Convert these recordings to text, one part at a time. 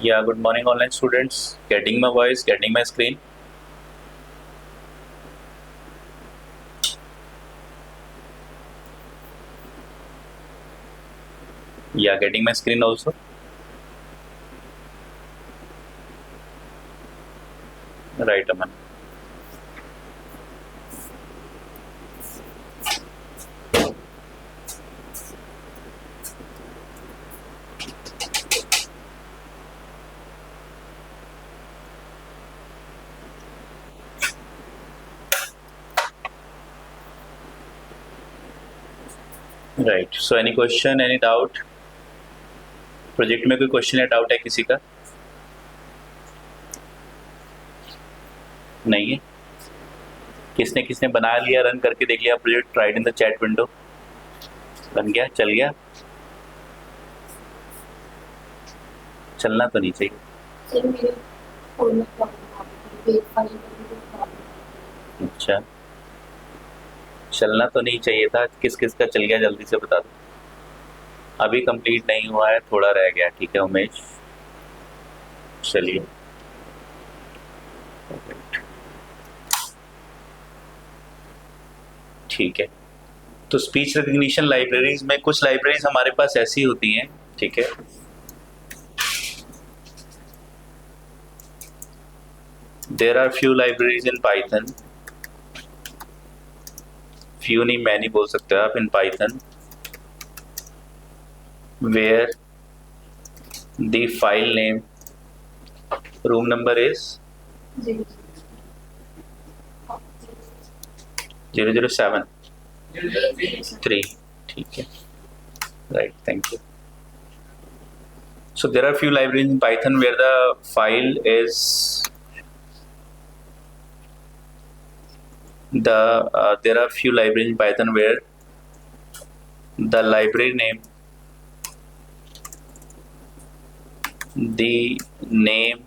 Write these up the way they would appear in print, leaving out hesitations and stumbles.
Yeah, good morning, online students. Getting my voice, getting my screen. Yeah, getting my screen also. Right, Aman. Right. So, any question, any doubt? Project में कोई question या doubt है किसी का? नहीं है? किसने किसने बना लिया, रन करके देख लिया project? Right in the chat window. बन गया, चल गया? चलना तो नहीं चाहिए. अच्छा, चलना तो नहीं चाहिए था. किस किस का चल गया जल्दी से बता दो. अभी कंप्लीट नहीं हुआ है, थोड़ा रह गया. ठीक है उमेश, चलिए. ठीक है. तो स्पीच रिकग्निशन लाइब्रेरीज में कुछ लाइब्रेरीज हमारे पास ऐसी होती हैं. ठीक है, there are few libraries in Python. few नहीं many बोल सकते हो आप in Python where the file name room number is 007 3. ठीक है, right, thank you. So there are few libraries in Python where the file is there are few libraries in Python where the library name, the name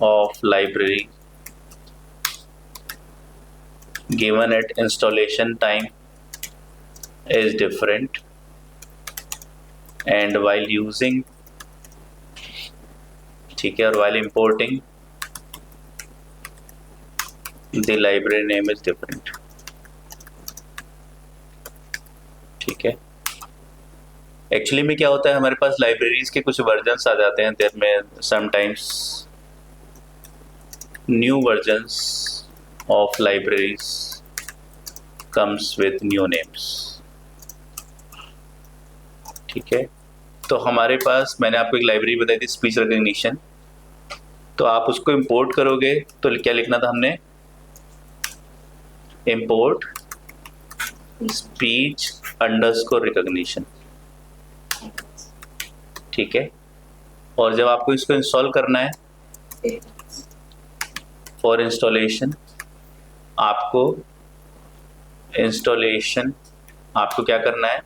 of library given at installation time is different, and while using, ठीक है, और while importing the library name is different. ठीक है. Actually में क्या होता है, हमारे पास लाइब्रेरीज के कुछ वर्जन्स आ जाते हैं. देयर में sometimes new versions of libraries comes with new names. ठीक है. तो हमारे पास, मैंने आपको एक लाइब्रेरी बताई थी स्पीच रिकग्निशन. तो आप उसको इंपोर्ट करोगे तो क्या लिखना था हमने? Import speech underscore recognition. ठीक है. और जब आपको इसको इंस्टॉल करना है, फॉर इंस्टॉलेशन आपको क्या करना है?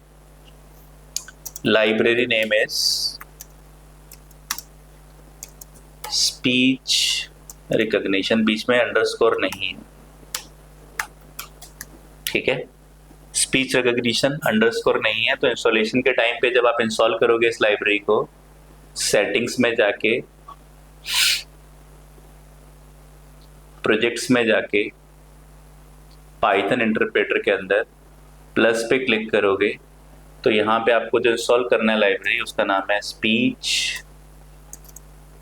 Library name is speech recognition, बीच में अंडरस्कोर नहीं है. ठीक है, स्पीच रिकग्निशन अंडरस्कोर नहीं है. तो इंस्टॉलेशन के टाइम पे जब आप इंस्टॉल करोगे इस लाइब्रेरी को, सेटिंग्स में जाके, प्रोजेक्ट्स में जाके, पाइथन इंटरप्रेटर के अंदर प्लस पे क्लिक करोगे तो यहाँ पे आपको जो इंस्टॉल करना है लाइब्रेरी, उसका नाम है स्पीच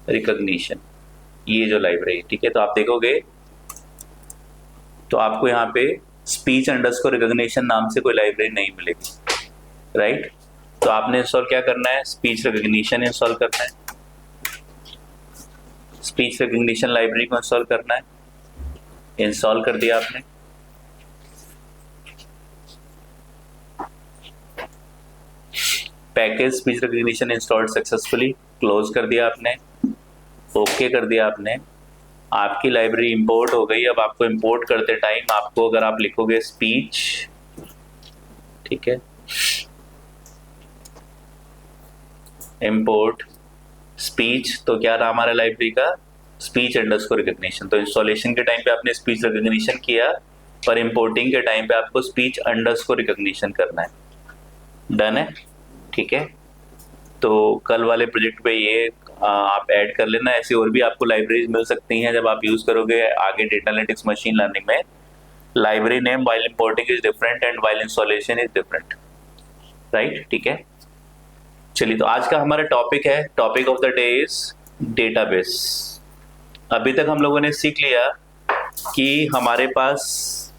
रिकग्निशन. ये जो लाइब्रेरी, ठीक है, तो आप देखोगे तो आपको यहाँ पे स्पीच अंडरस्कोर रिकग्निशन नाम से कोई लाइब्रेरी नहीं मिलेगी. राइट. तो आपने इंस्टॉल क्या करना है? स्पीच रिकग्निशन इंस्टॉल करना है. स्पीच रिकग्निशन लाइब्रेरी को इंस्टॉल करना है. इंस्टॉल कर दिया आपने. Package speech recognition installed successfully. Close कर दिया आपने. ओके कर दिया आपने. आपकी लाइब्रेरी इंपोर्ट हो गई. अब आपको इंपोर्ट करते टाइम आपको, अगर आप लिखोगे स्पीच, ठीक है, इंपोर्ट स्पीच, तो क्या रहा हमारा लाइब्रेरी का? Speech underscore recognition. तो इंस्टॉलेशन के टाइम पे आपने स्पीच रिकग्निशन किया, पर इंपोर्टिंग के टाइम पे आपको स्पीच अंडरस्कोर रिकग्निशन करना है. डन है. ठीक है. तो कल वाले प्रोजेक्ट पे ये आप ऐड कर लेना। ऐसी और भी आपको लाइब्रेरीज मिल सकती हैं जब आप यूज़ करोगे आगे डेटा एनालिटिक्स मशीन लर्निंग में। Library name while importing is different and while installation is different, right? ठीक है, चलिए तो आज का हमारा टॉपिक है, topic of the day is database. अभी तक हम लोगों ने सीख लिया कि हमारे पास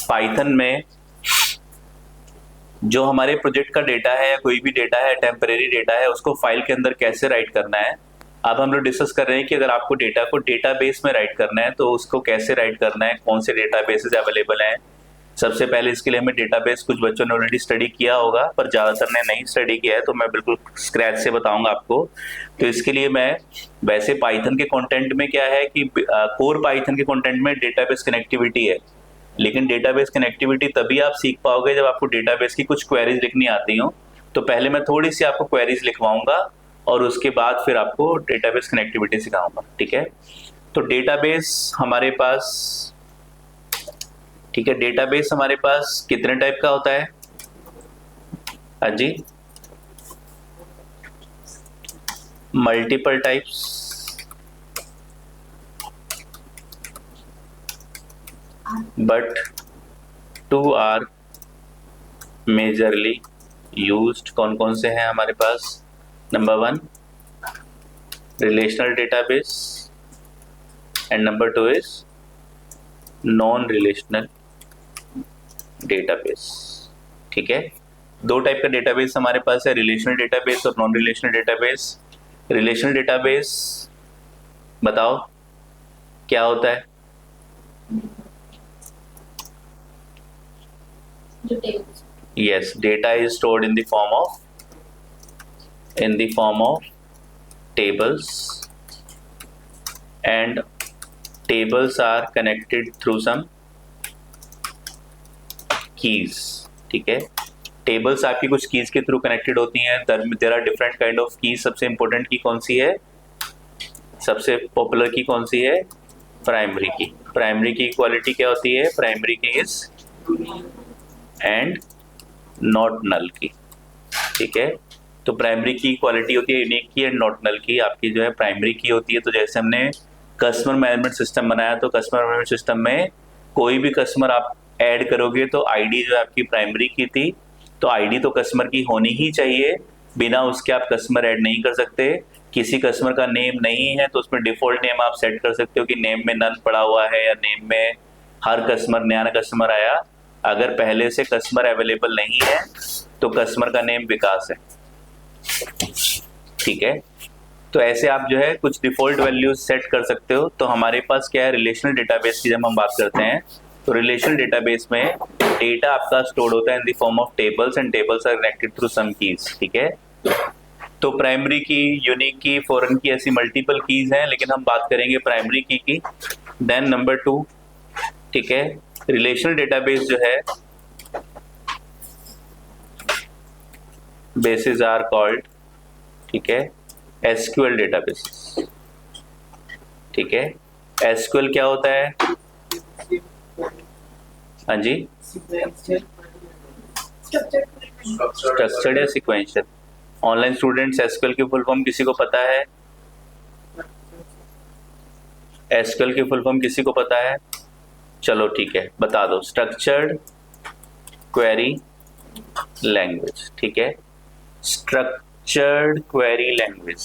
पाइथन में जो हमारे प्रोजेक्ट का डेटा है या कोई भी डेटा है, टेम्परेरी डेटा है, उसको फाइल के अंदर कैसे राइट करना है। अब हम लोग डिस्कस कर रहे हैं कि अगर आपको डेटा को डेटाबेस में राइट करना है तो उसको कैसे राइट करना है, कौन से डेटाबेसेस अवेलेबल हैं। सबसे पहले इसके लिए हमें डेटाबेस, कुछ बच्चों ने ऑलरेडी स्टडी किया होगा पर ज़्यादातर ने नहीं स्टडी किया है, तो मैं बिल्कुल स्क्रैच से बताऊंगा आपको। तो इसके लिए मैं, वैसे पाइथन के कंटेंट में क्या है कि कोर पाइथन के कंटेंट में डेटाबेस कनेक्टिविटी है, लेकिन डेटाबेस कनेक्टिविटी तभी आप सीख पाओगे जब आपको डेटाबेस की कुछ क्वेरीज लिखनी आती हो। तो पहले मैं थोड़ी सी आपको क्वेरीज लिखवाऊंगा और उसके बाद फिर आपको डेटाबेस कनेक्टिविटी सिखाऊंगा, ठीक है? तो डेटाबेस हमारे पास, ठीक है, डेटाबेस हमारे पास कितने टाइप का होता है? हाँ जी, multiple types, but two are majorly used. कौन कौन से हैं हमारे पास? Number 1 relational database and number 2 is non relational database, ठीक है? दो टाइप का डेटाबेस हमारे पास है, रिलेशनल डेटाबेस और non relational database. Relational database बताओ क्या होता है? Yes, data is stored in the form of tables, and tables are connected through some keys, ठीक है? टेबल्स आपकी कुछ कीज के थ्रू कनेक्टेड होती हैं। There are different kind of keys. सबसे इंपॉर्टेंट की कौन सी है? सबसे पॉपुलर की कौन सी है? प्राइमरी की। प्राइमरी की क्वालिटी क्या होती है? प्राइमरी की इज एंड नॉट नल की, ठीक है? तो प्राइमरी की क्वालिटी होती है यूनिक की एंड नॉट नल की, आपकी जो है प्राइमरी की होती है। तो जैसे हमने कस्टमर मैनेजमेंट सिस्टम बनाया, तो कस्टमर मैनेजमेंट सिस्टम में कोई भी कस्टमर आप ऐड करोगे तो आईडी जो है आपकी प्राइमरी की थी, तो आईडी तो कस्टमर की होनी ही चाहिए, बिना उसके आप कस्टमर ऐड नहीं कर सकते। किसी कस्टमर का नेम नहीं है तो उसमें डिफॉल्ट नेम आप सेट कर सकते हो कि नेम में नन पड़ा हुआ है या नेम में हर कस्टमर, नया कस्टमर आया। अगर पहले से कस्टमर अवेलेबल नहीं है तो कस्टमर का नेम विकास है, ठीक है? तो ऐसे आप जो है कुछ डिफॉल्ट वैल्यूज सेट कर सकते हो। तो हमारे पास क्या है, रिलेशनल डेटाबेस की जब हम बात करते हैं तो रिलेशनल डेटाबेस में डेटा आपका स्टोर होता है in the form of tables and tables are connected through some keys, ठीक है? तो प्राइमरी की, यूनिक की, फॉरेन की, ऐसी मल्टीपल कीज हैं, लेकिन हम बात करेंगे प्राइमरी की। देन नंबर 2, ठीक है, रिलेशनल डेटाबेस जो है, बेसिस आर कॉल्ड, ठीक है, एसक्यूएल डेटाबेस, ठीक है? एसक्यूएल क्या होता है? हाँ जी, स्ट्रक्चर्ड या सीक्वेंशियल। ऑनलाइन स्टूडेंट्स, एसक्यूएल की फुल फॉर्म किसी को पता है? एसक्यूएल की फुल फॉर्म किसी को पता है? चलो ठीक है, बता दो। स्ट्रक्चर्ड क्वेरी लैंग्वेज, ठीक है? स्ट्रक्चर्ड क्वेरी लैंग्वेज,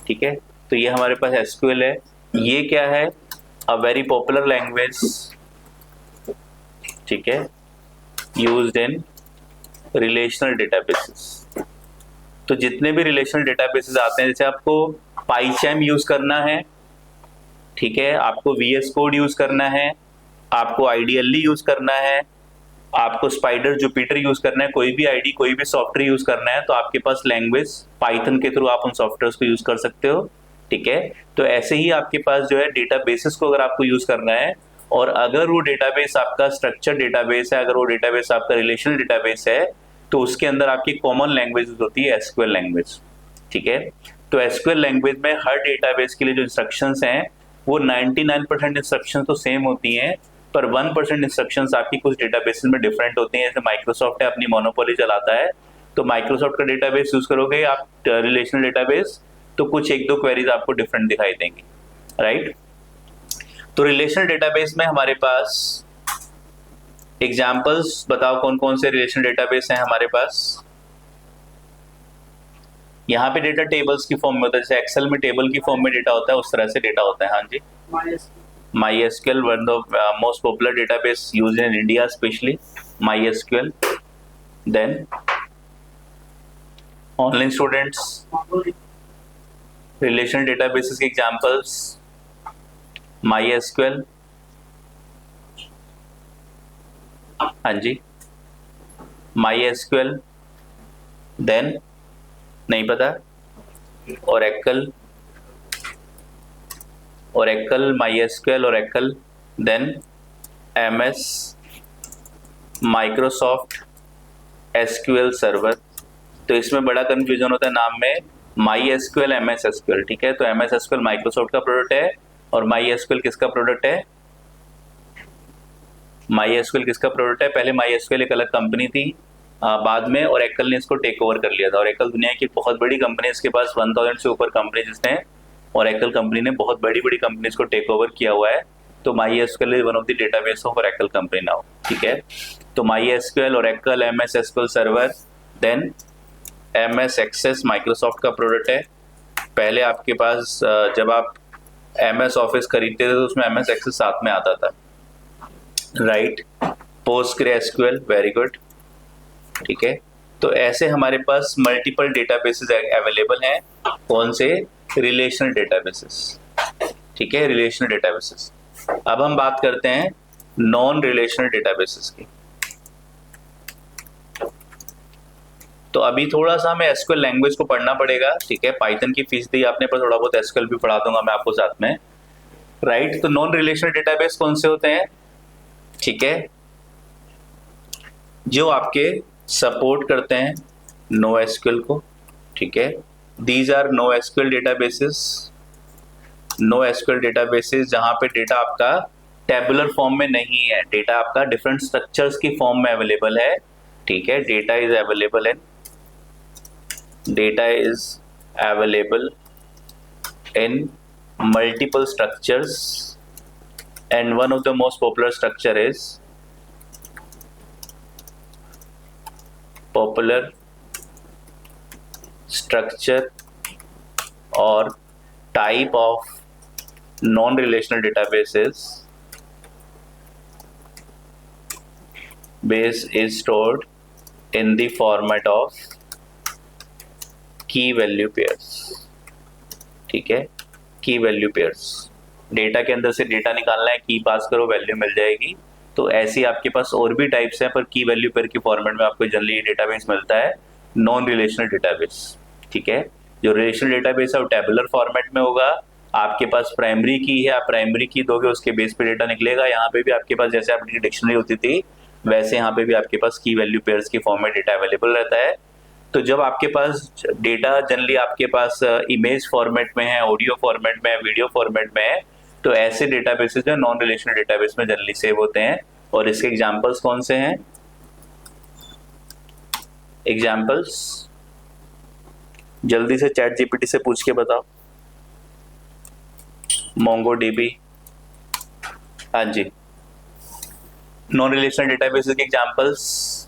ठीक है? तो ये हमारे पास एसक्यूएल है। ये क्या है? अ वेरी पॉपुलर लैंग्वेज, ठीक है, यूज्ड इन रिलेशनल डेटाबेसेस। तो जितने भी रिलेशनल डेटाबेसेस आते हैं, जैसे आपको पाइचैम यूज करना है, ठीक है, आपको वीएस कोड यूज करना है, आपको आइडियली यूज करना है, आपको स्पाइडर, जुपिटर यूज करना है, कोई भी आईडी, कोई भी सॉफ्टवेयर यूज करना है, तो आपके पास लैंग्वेज पाइथन के थ्रू आप उन सॉफ्टवेयर को यूज कर सकते हो, ठीक है? तो ऐसे ही आपके पास जो है डेटाबेसेस को अगर आपको यूज करना है, और अगर वो डेटाबेस आपका स्ट्रक्चर डेटाबेस है, अगर वो डेटाबेस आपका रिलेशनल डेटाबेस है, तो उसके अंदर आपकी कॉमन लैंग्वेज होती है एसक्यूएल लैंग्वेज, ठीक है? तो एसक्यूएल लैंग्वेज में हर डेटाबेस के लिए जो इंस्ट्रक्शंस हैं वो 99% इंस्ट्रक्शंस तो सेम होती हैं, पर 1% इंस्ट्रक्शंस आपकी कुछ डेटाबेसेस में डिफरेंट होती हैं। जैसे माइक्रोसॉफ्ट है, अपनी मोनोपोली चलाता है, तो माइक्रोसॉफ्ट का डेटाबेस यूज करोगे आप रिलेशनल डेटाबेस, तो कुछ एक दो क्वेरीज आपको डिफरेंट दिखाई देंगी, राइट। तो रिलेशनल डेटाबेस में हमारे पास एग्जांपल्स बताओ कौन कौन से रिलेशनल डेटाबेस हैं हमारे पास। यहाँ पे डेटा टेबल्स की फॉर्म में होता है, जैसे एक्सेल में टेबल की फॉर्म में डेटा होता है, उस तरह से डेटा होता है। हाँ जी, MySQL, one of the most popular database used in India, especially MySQL. Then online students, relational databases के examples, MySQL, हाँ जी, MySQL, then नहीं पता, Oracle, MySQL, Oracle, then MS, Microsoft SQL server. तो इसमें बड़ा कंफ्यूजन होता है नाम में, MySQL, MS SQL, ठीक है। तो MS SQL माइक्रोसॉफ्ट का प्रोडक्ट है और MySQL किसका प्रोडक्ट है? MySQL किसका प्रोडक्ट है? पहले MySQL एक अलग कंपनी थी, बाद में Oracle ने इसको टेक ओवर कर लिया था। Oracle दुनिया की बहुत बड़ी कंपनी, इसके पास 1000 से ऊपर कंपनी, जिसने Oracle कंपनी ने बहुत बड़ी बड़ी कंपनीज को टेक ओवर किया हुआ है। तो MySQL is one of the database of Oracle company now, ठीक है। तो MySQL, Oracle, MS SQL server, then MS Access Microsoft का प्रोडक्ट है। पहले आपके पास जब आप MS ऑफिस खरीदते थे तो उसमें MS Access साथ में आता था, राइट। PostgreSQL, वेरी गुड, ठीक है। तो ऐसे हमारे पास मल्टीपल डेटाबेसेस अवेलेबल हैं। कौन से? रिलेशनल डेटाबेसेस, ठीक है, रिलेशनल डेटाबेसेस। अब हम बात करते हैं नॉन रिलेशनल डेटाबेसेस की। तो अभी थोड़ा सा हमें एसक्यूएल लैंग्वेज को पढ़ना पड़ेगा, ठीक है। पाइथन की फीस दी आपने, पर थोड़ा बहुत एसक्यूएल भी पढ़ा दूंगा मैं आपको साथ में, राइट। तो नॉन रिलेशनल डेटाबेस कौन से होते हैं? ठीक है, जो आपके सपोर्ट करते हैं नो एसक्यूएल को, ठीक है। These are no SQL databases, no SQL databases जहां पे डेटा आपका टेबुलर फॉर्म में नहीं है, डेटा आपका डिफरेंट स्ट्रक्चर्स की फॉर्म में अवेलेबल है, ठीक है। Data is available in multiple structures, and one of the most popular structure is popular structure or type of non-relational databases base is stored in the format of key value pairs, ठीक है। की value pairs, data के अंदर से data निकालना है, की पास करो, वैल्यू मिल जाएगी। तो ऐसी आपके पास और भी टाइप्स हैं, पर की वैल्यू पेयर के फॉर्मेट में आपको जनरली डेटाबेस मिलता है नॉन रिलेशनल डेटाबेस, ठीक है। जो रिलेशनल डेटाबेस है वो टेबुलर फॉर्मेट में होगा। आपके पास प्राइमरी की है, आप प्राइमरी की दोगे, उसके बेस पे डेटा निकलेगा। यहाँ पे भी आपके पास जैसे आपकी डिक्शनरी होती थी वैसे यहाँ पे भी आपके पास की वैल्यू पेयर्स के फॉर्म में डेटा अवेलेबल रहता है। तो जब आपके पास डेटा जनरली आपके पास इमेज फॉर्मेट में है, ऑडियो फॉर्मेट में है, वीडियो फॉर्मेट में है, तो ऐसे डेटाबेसेस जो नॉन रिलेशनल डेटाबेस में जनरली सेव होते हैं। और इसके एग्जांपल्स कौन से हैं? एग्जांपल्स जल्दी से चैट जीपीटी से पूछ के बताओ। मोंगोडीबी, हाँ जी। नॉन रिलेशनल डेटाबेसेस के एग्जांपल्स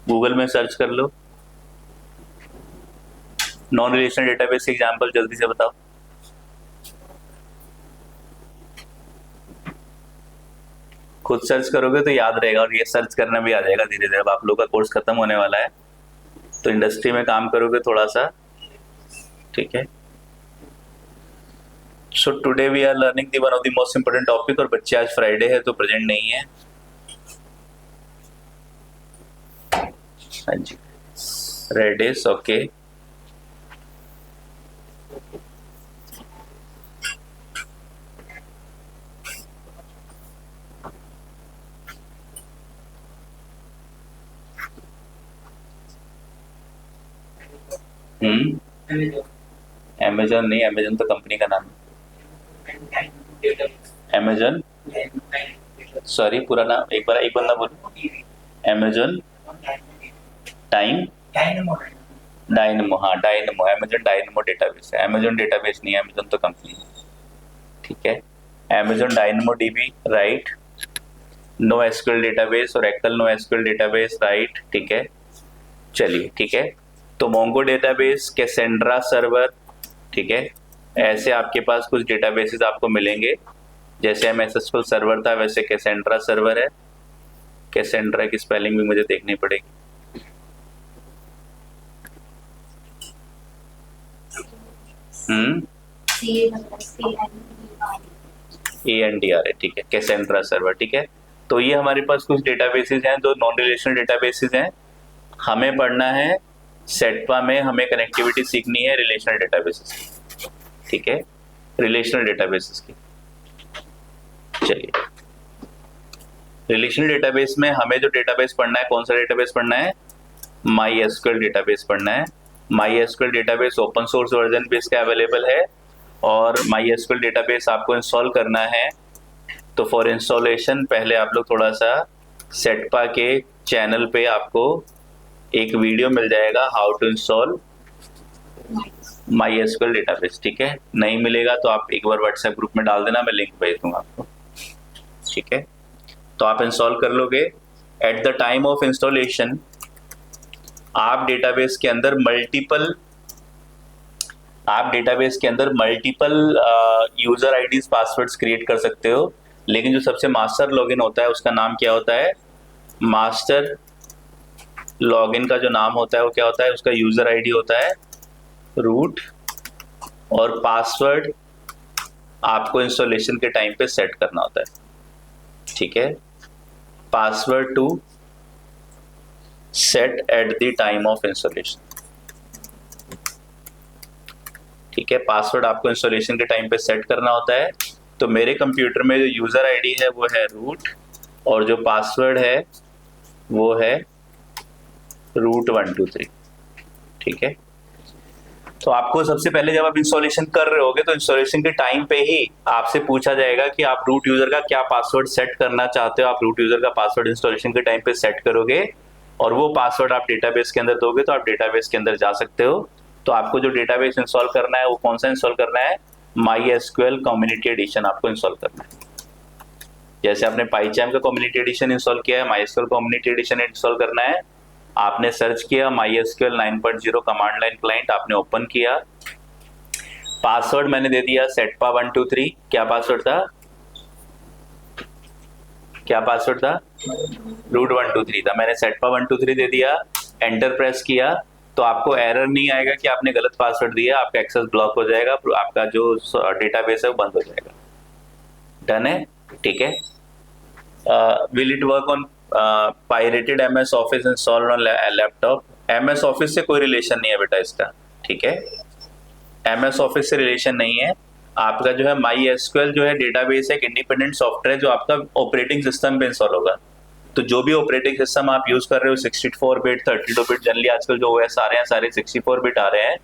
गूगल में सर्च कर लो, नॉन रिलेशनल डेटाबेस के एग्जांपल जल्दी से बताओ। खुद सर्च करोगे तो याद रहेगा, और ये सर्च करना भी आ जाएगा धीरे धीरे। अब आप लोग का कोर्स खत्म होने वाला है तो इंडस्ट्री में काम करोगे थोड़ा सा, ठीक है। So today we are learning the one of the most important topic, और बच्चे आज फ्राइडे है तो प्रेजेंट नहीं है, हाँ जी। Redis, okay. अमेजन नहीं, अमेजन तो कंपनी का नाम है। अमेजन, सॉरी पूरा नाम एक बार ना बोलो। अमेजन टाइम, डायनमो, हाँ डायनमो, अमेजन डायनमो डेटाबेस है, अमेजन डेटाबेस नहीं है, अमेजन तो कंपनी है, ठीक है। Amazon Dynamo DB, right. No SQL database और Excel no SQL database, right, ठीक है। चलिए, ठीक है। तो मोंगो डेटाबेस, कैसेंड्रा सर्वर, ठीक है। ऐसे आपके पास कुछ डेटाबेसेस आपको मिलेंगे, जैसे MS SQL सर्वर था वैसे कैसेंड्रा सर्वर है। कैसेंड्रा की स्पेलिंग भी मुझे देखनी पड़ेगी। ANDR है, ठीक है, कैसेंड्रा सर्वर, ठीक है। तो ये हमारे पास कुछ डेटाबेसेस हैं, जो नॉन रिलेशनल डेटाबेसेस हैं। हमें पढ़ना है सेटपा में, हमें कनेक्टिविटी सीखनी है रिलेशनल डेटाबेसेस की, ठीक है, रिलेशनल डेटाबेसेस की। चलिए, रिलेशनल डेटाबेस में हमें जो डेटाबेस पढ़ना है, कौन सा डेटाबेस पढ़ना है? MySQL डेटाबेस पढ़ना है। MySQL database open source version भी इसका अवेलेबल है, और MySQL डेटाबेस आपको इंस्टॉल करना है। तो फॉर इंस्टॉलेशन पहले आप लोग थोड़ा सा सेटपा के चैनल पे आपको एक वीडियो मिल जाएगा, how to install MySQL database, ठीक है। नहीं मिलेगा तो आप एक बार व्हाट्सएप ग्रुप में डाल देना, मैं लिंक भेज दूंगा आपको, ठीक है। तो आप इंस्टॉल कर लोगे। At the time of installation आप डेटाबेस के अंदर multiple user IDs passwords create कर सकते हो, लेकिन जो सबसे मास्टर लॉगिन होता है उसका नाम क्या होता है? मास्टर लॉगिन का जो नाम होता है वो क्या होता है? उसका यूजर आईडी होता है रूट, और पासवर्ड आपको इंस्टॉलेशन के टाइम पे सेट करना होता है, ठीक है। Password to set at the time of installation, ठीक है। पासवर्ड आपको इंस्टॉलेशन के टाइम पे सेट करना होता है। तो मेरे कंप्यूटर में जो यूजर आईडी है वो है रूट, और जो पासवर्ड है वो है रूट 123, ठीक है। तो आपको सबसे पहले जब आप इंस्टॉलेशन कर रहे होगे तो इंस्टॉलेशन के टाइम पे ही आपसे पूछा जाएगा कि आप रूट यूजर का क्या पासवर्ड सेट करना चाहते हो। आप रूट यूजर का पासवर्ड इंस्टॉलेशन के टाइम पे सेट करोगे, और वो पासवर्ड आप डेटाबेस के अंदर दोगे तो आप डेटाबेस के अंदर जा सकते हो। तो आपको जो डेटाबेस इंस्टॉल करना है वो कौन सा इंस्टॉल करना है? MySQL कम्युनिटी एडिशन आपको इंस्टॉल करना है। जैसे आपने पाइचैम का कम्युनिटी एडिशन इंस्टॉल किया है, MySQL कम्युनिटी एडिशन इंस्टॉल करना है। आपने सर्च किया MySQL 9.0 कमांड लाइन क्लाइंट, आपने ओपन किया। पासवर्ड मैंने दे दिया सेटपा 123। क्या पासवर्ड था? रूट 123 था। मैंने सेटपा 123 दे दिया, एंटर प्रेस किया, तो आपको एरर नहीं आएगा कि आपने गलत पासवर्ड दिया। आपका एक्सेस ब्लॉक हो जाएगा, आपका जो डेटाबेस है वो बंद हो जाएगा। डन है, ठीक है। Will it work on pirated MS office installed on laptop? MS office से कोई रिलेशन नहीं है बेटा इसका, ठीक है। MS ऑफिस से रिलेशन नहीं है। आपका जो है MySQL जो है डेटाबेस एक इंडिपेंडेंट सॉफ्टवेयर जो आपका ऑपरेटिंग सिस्टम पे इंस्टॉल होगा। तो जो भी ऑपरेटिंग सिस्टम आप यूज कर रहे हो, 64 बिट, 32 बिट, जनरली आजकल जो OS आ रहे हैं सारे 64 बिट आ रहे हैं।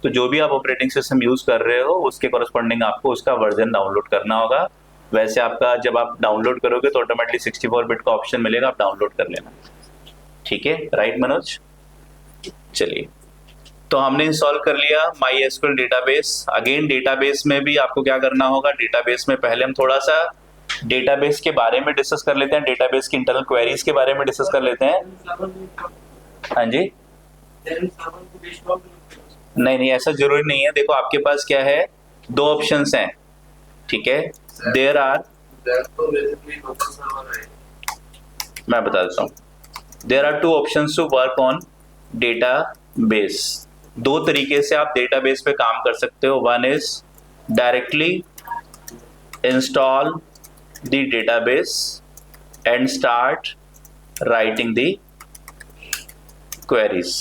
तो जो भी आप ऑपरेटिंग सिस्टम यूज कर रहे हो उसके कॉरस्पॉन्डिंग आपको उसका वर्जन डाउनलोड करना होगा। वैसे आपका जब आप डाउनलोड करोगे तो ऑटोमेटिकली 64 बिट का ऑप्शन मिलेगा, आप डाउनलोड कर लेना, ठीक है। राइट मनोज? चलिए, तो हमने इंस्टॉल कर लिया MySQL डेटाबेस। अगेन डेटाबेस में भी आपको क्या करना होगा? डेटाबेस में पहले हम थोड़ा सा डेटाबेस के बारे में डिस्कस कर लेते हैं, डेटाबेस की इंटरनल क्वेरीज के बारे में डिस्कस कर लेते हैं। हाँ जी, नहीं, ऐसा जरूरी नहीं है। देखो आपके पास क्या है, दो ऑप्शंस हैं, ठीक है। मैं बता देता हूँ, there are two options to work on database. दो तरीके से आप डेटाबेस पे काम कर सकते हो। One is directly install the database and start writing the queries.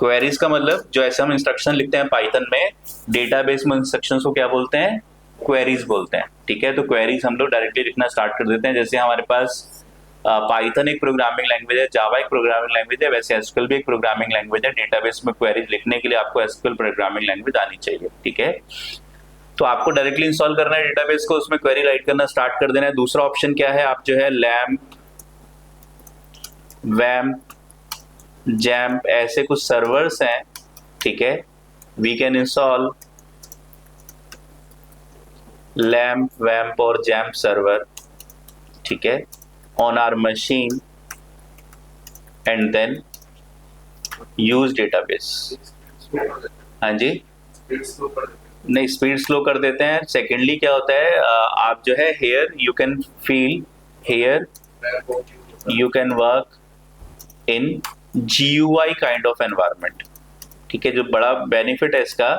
Queries का मतलब जो ऐसे हम इंस्ट्रक्शन लिखते हैं पाइथन में, डेटाबेस में इंस्ट्रक्शंस को क्या बोलते हैं? क्वेरीज बोलते हैं, ठीक है। तो क्वेरीज हम लोग डायरेक्टली लिखना स्टार्ट कर देते हैं। जैसे हमारे पास पाइथन एक प्रोग्रामिंग लैंग्वेज है, जावा एक प्रोग्रामिंग लैंग्वेज है, वैसे एसक्यूएल भी एक प्रोग्रामिंग लैंग्वेज है। डेटाबेस में क्वेरीज लिखने के लिए आपको एसक्यूएल प्रोग्रामिंग लैंग्वेज आनी चाहिए, ठीक है। तो आपको डायरेक्टली इंस्टॉल करना है डेटाबेस को, उसमें क्वेरी राइट करना स्टार्ट कर देना है। दूसरा ऑप्शन क्या है? आप जो है लैम्प वैम्प जैम्प, ऐसे कुछ सर्वर्स हैं, ठीक है। वी कैन इंस्टॉल लैम्प, वैम्प और जैम्प सर्वर, ठीक है, on our machine and then use database. हाँ जी, नहीं स्पीड स्लो कर देते हैं। सेकेंडली क्या होता है, आप जो है here you can feel, here you can work in GUI kind of environment, ठीक है। जो बड़ा बेनिफिट है इसका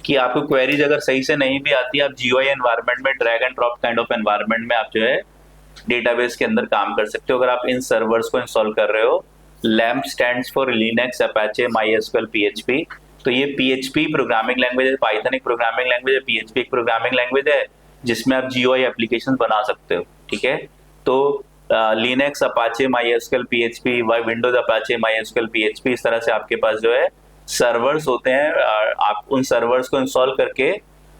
कि आपको क्वेरीज अगर सही से नहीं भी आती है, आप GUI एनवायरनमेंट में, drag and drop kind of environment में आप जो है डेटाबेस के अंदर काम कर सकते हो अगर आप इन सर्वर्स को इंस्टॉल कर रहे हो। Lamp stands for Linux, Apache, MySQL, PHP। तो ये PHP प्रोग्रामिंग लैंग्वेज है, पाइथन एक प्रोग्रामिंग लैंग्वेज है, PHP एक प्रोग्रामिंग लैंग्वेज है जिसमें आप GUI एप्लीकेशन बना सकते हो, ठीक है। तो Linux, Apache, MySQL, PHP, Windows, Apache, MySQL, PHP, इस तरह से आपके पास जो है सर्वर्स होते हैं। आप उन सर्वर्स को इंस्टॉल करके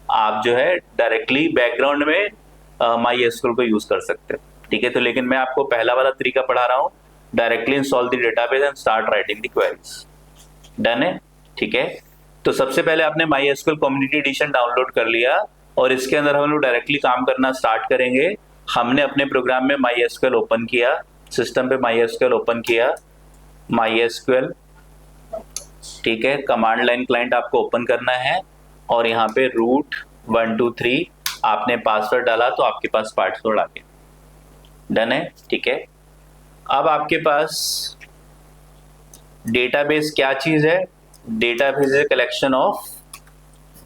आप जो है डायरेक्टली बैकग्राउंड में MySQL को यूज कर सकते हो, ठीक है। तो लेकिन मैं आपको पहला वाला तरीका पढ़ा रहा हूँ, directly install the database and start writing the queries. Done है, ठीक है। तो सबसे पहले आपने MySQL कम्युनिटी एडिशन डाउनलोड कर लिया और इसके अंदर हम लोग डायरेक्टली काम करना स्टार्ट करेंगे। हमने अपने प्रोग्राम में MySQL ओपन किया, सिस्टम पे MySQL ओपन किया, MySQL, ठीक है। कमांड लाइन क्लाइंट आपको ओपन करना है और यहाँ पे रूट 123 आपने पासवर्ड डाला तो आपके पास पासवर्ड आ गया। डन है, ठीक है। अब आपके पास डेटाबेस क्या चीज है, डेटाबेस है कलेक्शन ऑफ,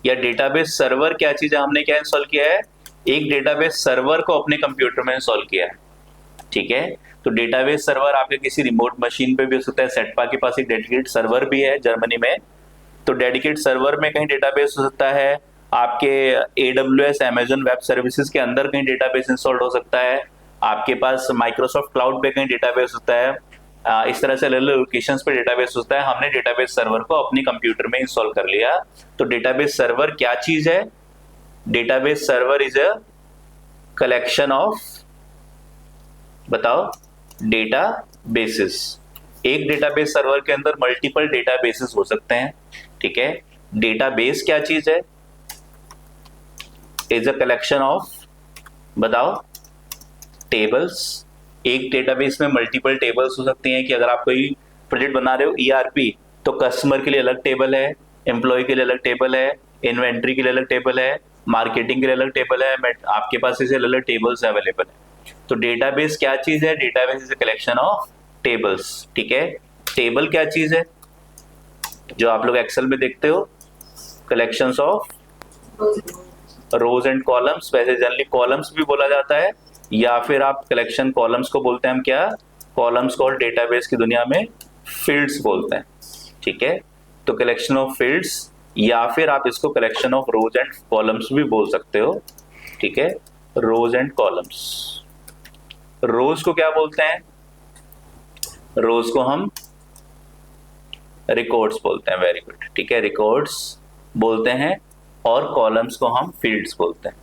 या डेटाबेस सर्वर क्या चीज है, हमने क्या इंस्टॉल किया है, एक डेटाबेस सर्वर को अपने कंप्यूटर में इंस्टॉल किया है, ठीक है। तो डेटाबेस सर्वर आपके किसी रिमोट मशीन पे भी हो सकता है, सेटपा के पास एक डेडिकेटेड सर्वर भी है जर्मनी में, तो डेडिकेटेड सर्वर में कहीं डेटाबेस हो सकता है, आपके AWS अमेजन वेब सर्विसेज के अंदर कहीं डेटाबेस इंस्टॉल्ड हो सकता है, आपके पास माइक्रोसॉफ्ट क्लाउड पे कहीं डेटाबेस होता है, इस तरह से अलग अलग लोकेशंस पे डेटाबेस होता है। हमने डेटाबेस सर्वर को अपने कंप्यूटर में इंस्टॉल कर लिया। तो डेटाबेस सर्वर क्या चीज है, database server is a collection of, बताओ, डेटा बेसिस। एक डेटाबेस सर्वर के अंदर मल्टीपल डेटाबेसेस हो सकते हैं, ठीक है। डेटाबेस क्या चीज है, इज अ कलेक्शन ऑफ, बताओ, टेबल्स। एक डेटाबेस में मल्टीपल टेबल्स हो सकती हैं कि अगर आप कोई प्रोजेक्ट बना रहे हो ERP, तो कस्टमर के लिए अलग टेबल है, एम्प्लॉय के लिए अलग टेबल है, इन्वेंट्री के लिए अलग टेबल है, मार्केटिंग के लिए अलग टेबल है, आपके पास ऐसे अलग अलग टेबल्स अवेलेबल है। तो डेटाबेस क्या चीज है, database is a collection of tables, ठीक है। टेबल क्या चीज है, जो आप लोग एक्सेल में देखते हो, collections of rose and columns, वैसे जनरली कॉलम्स भी बोला जाता है, या फिर आप कलेक्शन कॉलम्स को बोलते हैं हम क्या, कॉलम्स को डेटाबेस की दुनिया में फील्ड्स बोलते हैं, ठीक है। तो कलेक्शन ऑफ फील्ड्स, या फिर आप इसको collection of rose and columns भी बोल सकते हो, ठीक है। रोज एंड कॉलम्स, रोज को क्या बोलते हैं, रोज को हम रिकॉर्ड्स बोलते हैं, वेरी गुड, ठीक है, रिकॉर्ड्स बोलते हैं, और कॉलम्स को हम फील्ड्स बोलते हैं,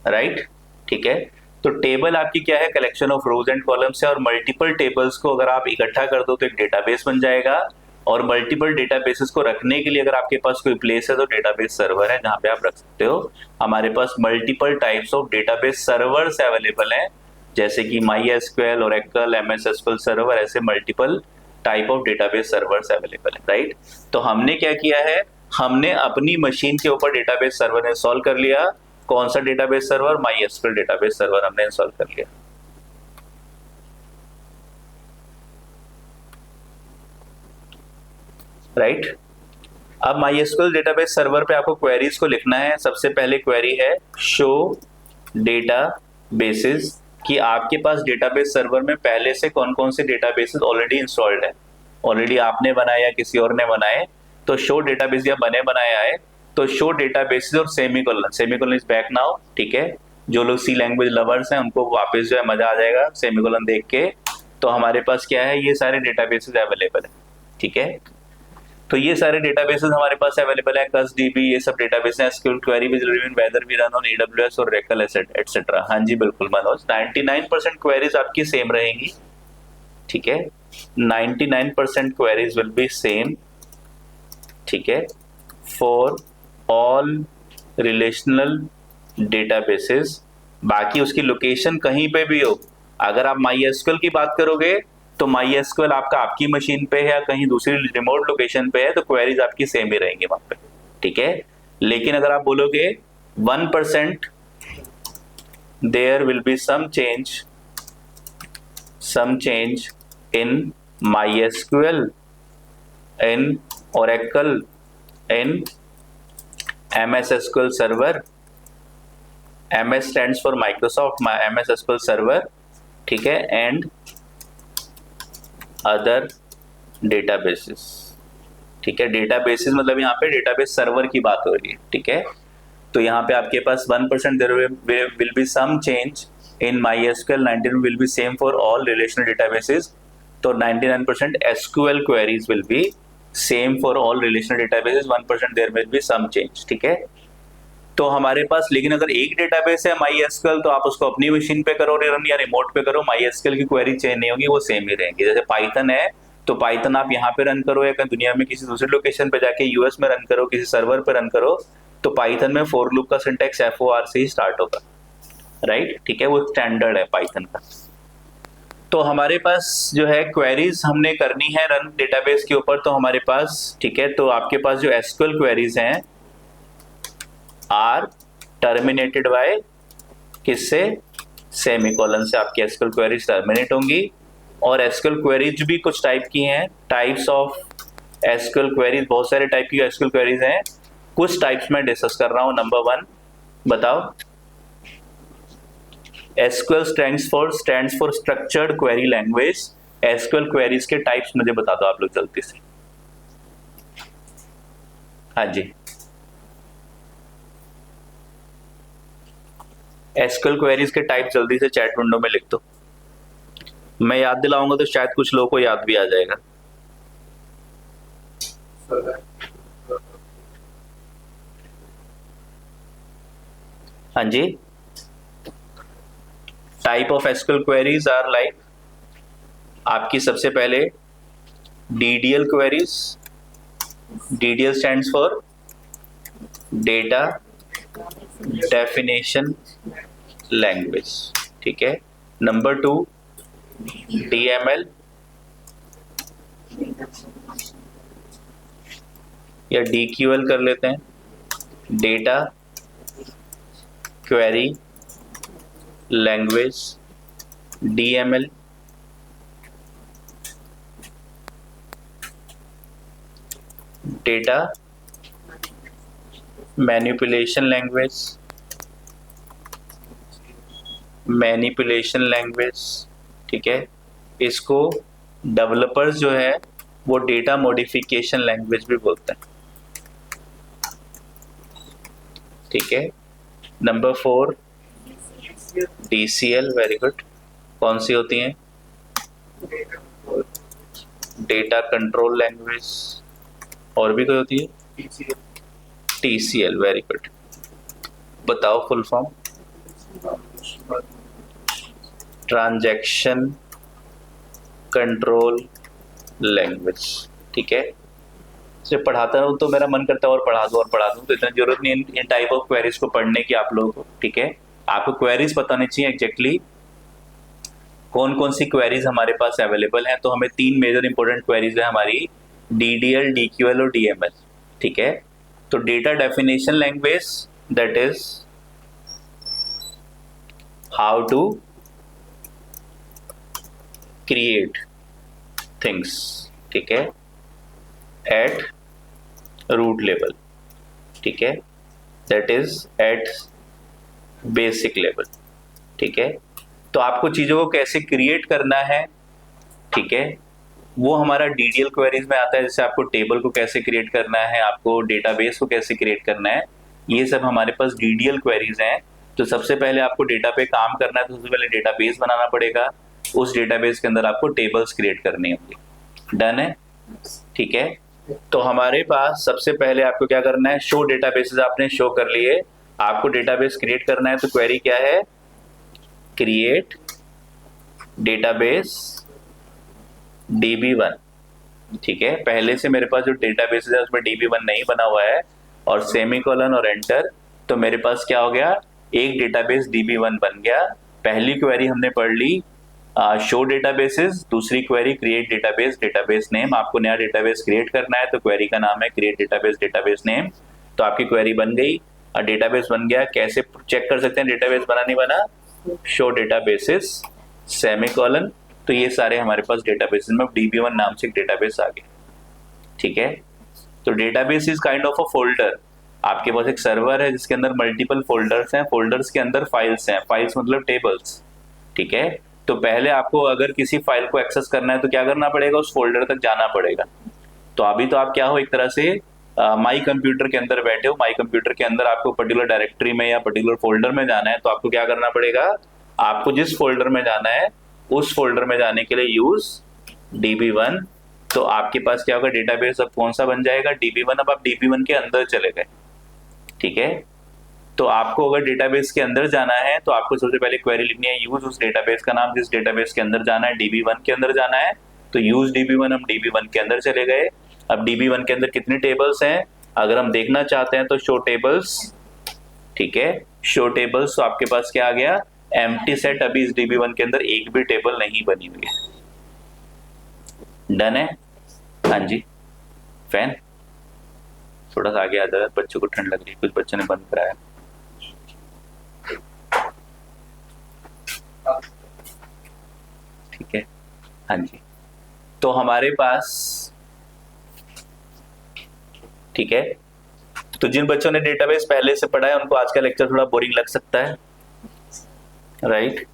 राइट, ठीक है। तो टेबल आपकी क्या है, collection of rose and columns है, और मल्टीपल टेबल्स को अगर आप इकट्ठा कर दो तो एक डेटाबेस बन जाएगा, और मल्टीपल डेटाबेसेस को रखने के लिए अगर आपके पास कोई प्लेस है तो डेटाबेस सर्वर है जहां पे आप रख सकते हो। हमारे पास multiple types of database servers available हैं, जैसे कि MySQL, Oracle, MS SQL server, ऐसे multiple type of database servers available है, राइट। तो हमने क्या किया है, हमने अपनी मशीन के ऊपर डेटाबेस सर्वर इंस्टॉल कर लिया। कौन सा database server, MySQL database server हमने इंस्टॉल कर लिया, राइट। अब MySQL डेटाबेस सर्वर पे आपको क्वेरीज को लिखना है। सबसे पहले क्वेरी है शो डेटा बेसिस, कि आपके पास डेटाबेस सर्वर में पहले से कौन कौन से डेटाबेसेस ऑलरेडी इंस्टॉल्ड है, ऑलरेडी आपने बनाया या किसी और ने बनाए, तो शो डेटाबेस या बने बनाए आए तो शो डेटाबेसेस और semicolon, semicolon is back now, ठीक है। जो लोग सी लैंग्वेज लवर्स हैं उनको वापस जो है मजा आ जाएगा सेमीकोलन देख के। तो हमारे पास क्या है, ये सारे डेटाबेसेस अवेलेबल है, ठीक है। तो ये सारे डेटाबेसेस हमारे पास अवेलेबल है, CusDB, ये सब डेटाबेस हैं, SQL query with review whether भी रन ऑन AWS और Oracle एटसेट्रा। हाँ जी बिल्कुल मनोज, 99% क्वेरीज आपकी सेम रहेंगी, ठीक है, 99% क्वेरीज विल बी सेम, ठीक है, फॉर ऑल रिलेशनल डेटाबेसेस। बाकी उसकी लोकेशन कहीं पे भी हो, अगर आप MySQL की बात करोगे तो MySQL आपका आपकी मशीन पे है या कहीं दूसरी रिमोट लोकेशन पे है तो क्वेरीज आपकी सेम ही रहेंगी वहां पे, ठीक है। लेकिन अगर आप बोलोगे 1% there will be some change in MySQL, in Oracle, in MS SQL Server, MS stands for Microsoft MS SQL Server, ठीक है, एंड अदर डेटाबेसेस, ठीक है। डेटाबेसेस मतलब यहाँ पे डेटाबेस सर्वर की बात हो रही है, ठीक है। तो यहाँ पे आपके पास 1% there will be some change in MySQL, 99 will be same for all relational databases, तो 99% SQL queries will be same for all relational databases, 1% there will be some change, ठीक है। तो हमारे पास लेकिन अगर एक डेटाबेस है MySQL, तो आप उसको अपनी मशीन पे करो रन या रिमोट पे करो, MySQL की क्वेरी चेंज नहीं होगी, वो सेम ही रहेंगी। जैसे पाइथन है तो पाइथन आप यहाँ पे रन करो या कहीं दुनिया में किसी दूसरी लोकेशन पे जाके यूएस में रन करो, किसी सर्वर पे रन करो, तो पाइथन में फॉर लूप का सिंटैक्स FOR से ही स्टार्ट होगा, राइट, ठीक है, वो स्टैंडर्ड है पाइथन का। तो हमारे पास जो है क्वेरीज हमने करनी है रन डेटाबेस के ऊपर, तो हमारे पास, ठीक है, तो आपके पास जो SQL क्वेरीज हैं आर टर्मिनेटेड बाय किससे, सेमीकोलन से आपकी SQL क्वेरीज टर्मिनेट होंगी। और SQL क्वेरीज भी कुछ टाइप की हैं, टाइप्स ऑफ SQL क्वेरीज, बहुत सारे टाइप की SQL क्वेरीज हैं, कुछ टाइप्स में डिस्कस कर रहा हूं। नंबर 1 बताओ, SQL stands for structured query language. SQL queries के टाइप्स मुझे बता दो आप लोग जल्दी से। हाँ जी, SQL क्वेरीज के टाइप जल्दी से चैट विंडो में लिख दो, मैं याद दिलाऊंगा तो शायद कुछ लोगों को याद भी आ जाएगा। हाँ जी, type of SQL queries are like, आपकी सबसे पहले DDL queries, DDL stands for data definition language, ठीक है। नंबर 2 DML या DQL कर लेते हैं, data query language, DML। Data manipulation language, ठीक है। इसको डेवलपर्स जो है वो डेटा मॉडिफिकेशन लैंग्वेज भी बोलते हैं, ठीक है। Number 4 DCL, very good. कौन सी होती हैं, डेटा कंट्रोल लैंग्वेज, और भी कोई होती है, TCL, वेरी गुड। बताओ full form, transaction control language, ठीक है। सिर्फ पढ़ाता हूँ तो मेरा मन करता है और पढ़ा दूँ, तो इतना जरूरत नहीं इन टाइप ऑफ क्वेरीज को पढ़ने की आप लोगों को, ठीक है। आपको क्वेरीज पता नहीं चाहिए एग्जैक्टली कौन कौन सी क्वेरीज हमारे पास अवेलेबल है। तो हमें 3 मेजर इंपॉर्टेंट क्वेरीज है हमारी, DDL, DQL और DML, ठीक है। तो data definition language, that is how to create things, ठीक है, एट रूट लेवल, ठीक है, that is at basic level, ठीक है। तो आपको चीजों को कैसे क्रिएट करना है, ठीक है, वो हमारा DDL क्वेरीज में आता है। जैसे आपको टेबल को कैसे क्रिएट करना है, आपको डेटाबेस को कैसे क्रिएट करना है, ये सब हमारे पास DDL क्वेरीज हैं। तो सबसे पहले आपको डेटा पे काम करना है, तो सबसे पहले डेटाबेस बनाना पड़ेगा, उस डेटाबेस के अंदर आपको टेबल्स क्रिएट करनी होंगी। डन है, ठीक है। तो हमारे पास सबसे पहले आपको क्या करना है, शो डेटाबेसेस आपने शो कर लिए, आपको डेटाबेस क्रिएट करना है। तो क्वेरी क्या है, क्रिएट डेटाबेस DB1, ठीक है। पहले से मेरे पास जो डेटाबेस है उसमें DB1 नहीं बना हुआ है, और सेमीकोलन और एंटर, तो मेरे पास क्या हो गया, एक डेटाबेस DB1 बन गया। पहली क्वेरी हमने पढ़ ली शो डेटाबेसेस, दूसरी query create database, database name. आपको नया डेटाबेस क्रिएट करना है तो क्वेरी का नाम है क्रिएट डेटाबेस, डेटाबेस नेम। तो आपकी क्वेरी बन गई, डेटाबेस बन गया। कैसे चेक कर सकते हैं डेटाबेस बना नहीं बना, शो डेटाबेसेस सेमीकोलन, तो ये सारे हमारे पास डेटाबेसेस में DB1 नाम से एक डेटाबेस आ गया, ठीक है। तो database is kind of a folder. आपके पास एक सर्वर है जिसके अंदर मल्टीपल फोल्डर्स हैं, फोल्डर्स के अंदर फाइल्स हैं, फाइल्स मतलब टेबल्स, ठीक है। तो पहले आपको अगर किसी फाइल को एक्सेस करना है तो क्या करना पड़ेगा, उस फोल्डर तक जाना पड़ेगा। तो अभी तो आप क्या हो, एक तरह से माई कंप्यूटर के अंदर बैठे हो, माई कंप्यूटर के अंदर आपको पर्टिकुलर डायरेक्टरी में या पर्टिकुलर फोल्डर में जाना है, तो आपको क्या करना पड़ेगा, आपको जिस फोल्डर में जाना है उस फोल्डर में जाने के लिए यूज DB1। तो आपके पास क्या होगा, डेटाबेस अब कौन सा बन जाएगा, DB1। अब आप DB1 के अंदर चले गए, ठीक है। तो आपको अगर डेटाबेस के अंदर जाना है तो आपको सबसे पहले क्वेरी लिखनी है, यूज उस डेटाबेस का नाम जिस डेटाबेस के अंदर जाना है, DB1 के अंदर जाना है, तो यूज DB1। हम DB1 के अंदर चले गए। अब DB1 के अंदर कितने टेबल्स हैं, अगर हम देखना चाहते हैं तो शो टेबल्स, ठीक है, शो टेबल्स। तो आपके पास क्या आ गया, एम्प्टी सेट। अभी इस DB1 के अंदर एक भी टेबल नहीं बनी हुई है। डन है, हाँ जी। फैन थोड़ा सा आगे आ जाए, बच्चों को ठंड लग रही है, कुछ बच्चों ने बंद कराया। ठीक है, हाँ जी। तो हमारे पास, ठीक है, तो जिन बच्चों ने डेटाबेस पहले से पढ़ा है उनको आज का लेक्चर थोड़ा बोरिंग लग सकता है, राइट,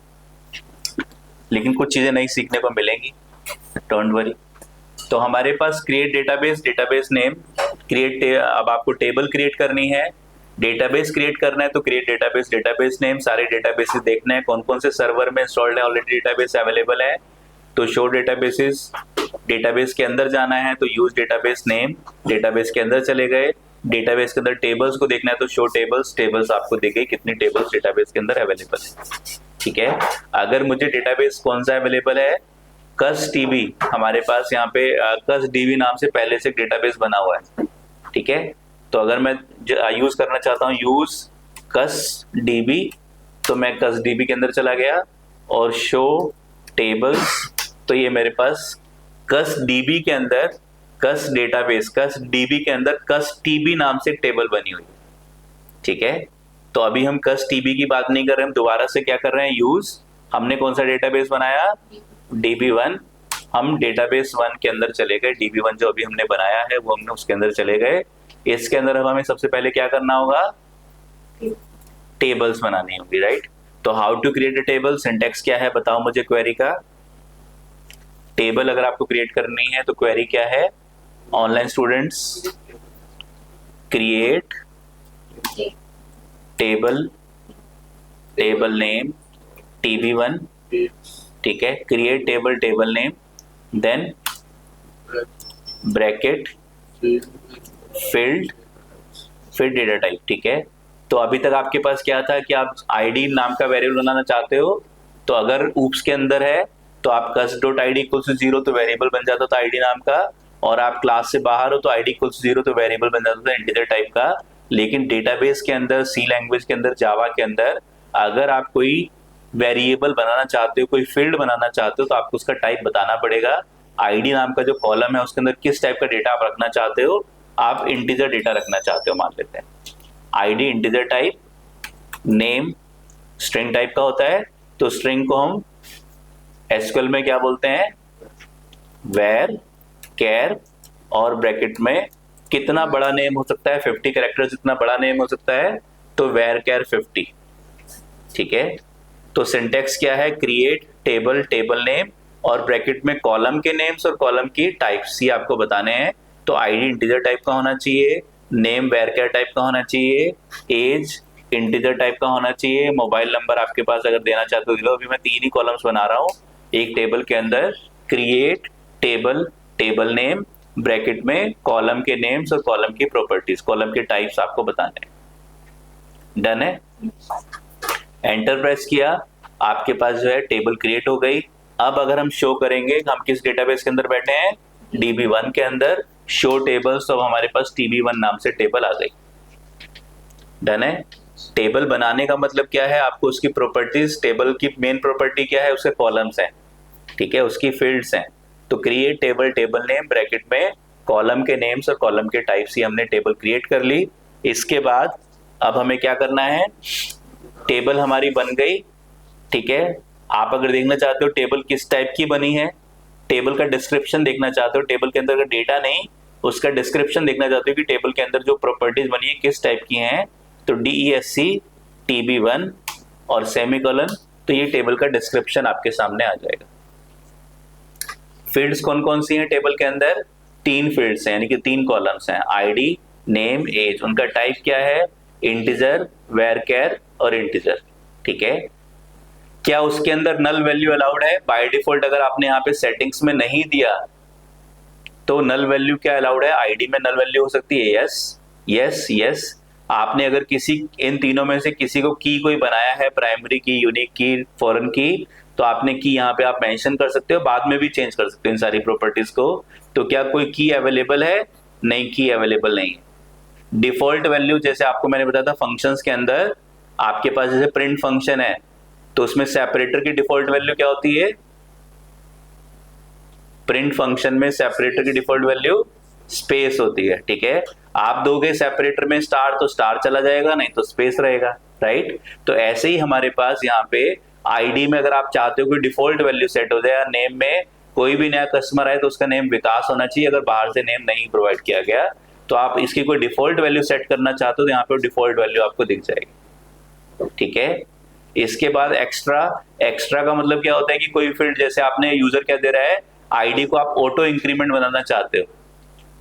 लेकिन कुछ चीजें नई सीखने को मिलेंगी, डोंट वरी। तो हमारे पास create database, database name, create, अब आपको टेबल क्रिएट करनी है, डेटाबेस क्रिएट करना है, तो क्रिएट डेटाबेस, डेटाबेस नेम, सारे डेटाबेसेस देखने हैं कौन कौन से सर्वर में इंस्टॉल्ड है, ऑलरेडी डेटाबेस अवेलेबल है, तो शो डेटाबेसेस, डेटाबेस के अंदर जाना है तो यूज डेटाबेस नेम, डेटाबेस के अंदर चले गए। डेटाबेस के अंदर टेबल्स को देखना है तो शो टेबल्स, टेबल्स आपको देखे कितनी टेबल्स डेटाबेस के अंदर अवेलेबल है, ठीक है। अगर मुझे डेटाबेस कौन सा अवेलेबल है, कस DB, हमारे पास यहाँ पे कस DB नाम से पहले से डेटाबेस बना हुआ है, ठीक है। तो अगर मैं यूज करना चाहता हूँ यूज कस DB, तो मैं कस DB के अंदर चला गया और शो टेबल्स, तो ये मेरे पास कस DB के अंदर, कस डेटाबेस, कस DB के अंदर कस TB नाम से एक टेबल बनी हुई, ठीक है। तो अभी हम कस TB की बात नहीं कर रहे, हम दोबारा से क्या कर रहे हैं, यूज, हमने कौन सा डेटाबेस बनाया, DB1। हम डेटाबेस 1 के अंदर चले गए, DB1 जो अभी हमने बनाया है वो हमने उसके अंदर चले गए। इसके अंदर अब हमें सबसे पहले क्या करना होगा, टेबल्स बनानी होगी, राइट। तो how to create a table, syntax क्या है बताओ मुझे क्वेरी का। टेबल अगर आपको क्रिएट करनी है तो क्वेरी क्या है, online students create table, table name DB1, ठीक है, create table, table name, then bracket field, फिर डेटा टाइप, ठीक है। तो अभी तक आपके पास क्या था कि आप ID नाम का वेरिएबल बनाना चाहते हो, तो अगर ऊप्स के अंदर है तो आप cus.id इक्वल टू 0 तो वेरिएबल बन जाता था ID नाम का, और आप क्लास से बाहर हो तो ID इक्वल टू 0 तो वेरिएबल बन जाता था इंटीजर टाइप का। लेकिन डेटाबेस के अंदर, C लैंग्वेज के अंदर, जावा के अंदर, अगर आप कोई वेरिएबल बनाना चाहते हो, कोई फील्ड बनाना चाहते हो, तो आपको उसका टाइप बताना पड़ेगा। ID नाम का जो कॉलम है उसके अंदर किस टाइप का डेटा आप रखना चाहते हो, आप इंटीजर डेटा रखना चाहते हो मान लेते हैं, ID integer type, name string type का होता है, तो स्ट्रिंग को हम SQL में क्या बोलते हैं, वेर कैर, और ब्रैकेट में कितना बड़ा नेम हो सकता है, 50 कैरेक्टर जितना बड़ा नेम हो सकता है, तो वेर कैर 50, ठीक है। तो सिंटेक्स क्या है, क्रिएट टेबल, टेबल नेम, और ब्रैकेट में कॉलम के नेम्स और कॉलम की टाइप्स ही आपको बताने हैं। तो ID इंटीजर टाइप का होना चाहिए, नेम वेरकेयर टाइप का होना चाहिए, एज इंटीजर टाइप का होना चाहिए, मोबाइल नंबर आपके पास अगर देना चाहते हो दिलो। अभी मैं 3 ही कॉलम्स बना रहा हूँ एक टेबल के अंदर, create table, table name, bracket में कॉलम के नेम्स और कॉलम की प्रॉपर्टीज, कॉलम के टाइप्स आपको बताने हैं। डन है, एंटर प्रेस किया, आपके पास जो है टेबल क्रिएट हो गई। अब अगर हम शो करेंगे, हम किस डेटाबेस के अंदर बैठे हैं, DB1 के अंदर, शो टेबल्स, तो हमारे पास TB1 नाम से टेबल आ गई। डन है। टेबल बनाने का मतलब क्या है, आपको उसकी प्रॉपर्टीज, टेबल की मेन प्रॉपर्टी क्या है, उसके कॉलम्स हैं, ठीक है, उसकी फील्ड्स हैं। तो create table, table name bracket में कॉलम के नेम्स और कॉलम के टाइप्स ही हमने टेबल क्रिएट कर ली। इसके बाद अब हमें क्या करना है, टेबल हमारी बन गई, ठीक है। आप अगर देखना चाहते हो टेबल किस टाइप की बनी है, टेबल का डिस्क्रिप्शन देखना चाहते हो, टेबल के अंदर का डेटा नहीं उसका डिस्क्रिप्शन देखना चाहते हो कि टेबल के अंदर जो प्रॉपर्टीज बनी है किस टाइप की हैं, तो DESC TB1 और सेमीकोलन, तो ये टेबल का डिस्क्रिप्शन आपके सामने आ जाएगा। फील्ड्स कौन कौन सी हैं टेबल के अंदर, 3 फील्ड्स हैं, यानी कि 3 कॉलम्स हैं, ID, नेम, एज। उनका टाइप क्या है, इंटीजर, वेरचर और इंटीजर, ठीक है। क्या उसके अंदर नल वैल्यू अलाउड है, बाय डिफॉल्ट अगर आपने यहाँ पे सेटिंग्स में नहीं दिया तो नल वैल्यू क्या अलाउड है, ID में नल वैल्यू हो सकती है, यस यस यस। आपने अगर किसी इन तीनों में से किसी को की कोई बनाया है, प्राइमरी की, यूनिक की, फॉरेन की, तो आपने की यहाँ पे आप मेंशन कर सकते हो, बाद में भी चेंज कर सकते हो इन सारी प्रॉपर्टीज को। तो क्या कोई की अवेलेबल है, नहीं, की अवेलेबल नहीं है। डिफॉल्ट वैल्यू जैसे आपको मैंने बताया था फंक्शंस के अंदर, आपके पास जैसे प्रिंट फंक्शन है तो उसमें सेपरेटर की डिफॉल्ट वैल्यू क्या होती है, प्रिंट फंक्शन में सेपरेटर की डिफॉल्ट वैल्यू स्पेस होती है, ठीक है। आप दोगे सेपरेटर में स्टार तो स्टार चला जाएगा, नहीं तो स्पेस रहेगा, राइट। तो ऐसे ही हमारे पास यहाँ पे ID में अगर आप चाहते हो कि डिफॉल्ट वैल्यू सेट हो जाए, नेम में कोई भी नया कस्टमर आए तो उसका नेम विकास होना चाहिए, अगर बाहर से नेम नहीं प्रोवाइड किया गया तो आप इसकी कोई डिफॉल्ट वैल्यू सेट करना चाहते हो तो यहाँ पे डिफॉल्ट वैल्यू आपको दिख जाएगी, ठीक है। इसके बाद एक्स्ट्रा, एक्स्ट्रा का मतलब क्या होता है कि कोई फील्ड, जैसे आपने यूजर क्या दे रहा है, ID को आप ऑटो इंक्रीमेंट बनाना चाहते हो,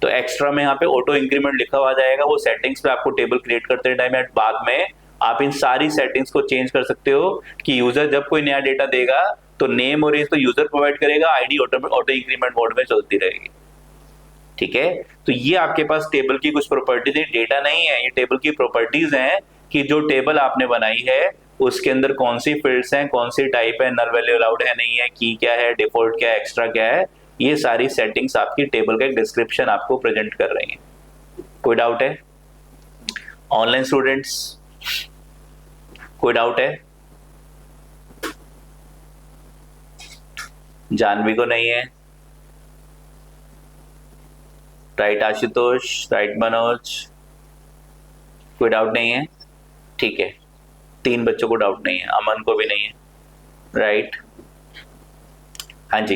तो एक्स्ट्रा में यहाँ पे ऑटो इंक्रीमेंट लिखा हुआ जाएगा, वो सेटिंग्स पे आपको टेबल क्रिएट करते टाइम या बाद में आप इन सारी सेटिंग्स को चेंज कर सकते हो कि यूजर जब कोई नया डेटा देगा तो नेम और एज तो यूजर प्रोवाइड करेगा, ID ऑटो इंक्रीमेंट मोड में चलती रहेगी, ठीक है। तो ये आपके पास टेबल की कुछ प्रॉपर्टीज है, डेटा नहीं है, ये टेबल की प्रॉपर्टीज हैं कि जो टेबल आपने बनाई है उसके अंदर कौन सी फील्ड्स हैं, कौन सी टाइप है, नल वैल्यू अलाउड है नहीं है, की क्या है, डिफॉल्ट क्या है, एक्स्ट्रा क्या है, ये सारी सेटिंग्स आपकी टेबल का एक डिस्क्रिप्शन आपको प्रेजेंट कर रही हैं। कोई डाउट है ऑनलाइन स्टूडेंट्स, कोई डाउट है, जानवी को नहीं है, राइट आशुतोष, राइट मनोज, कोई डाउट नहीं है, ठीक है। 3 बच्चों को डाउट नहीं है, अमन को भी नहीं है, राइट, हाँ जी।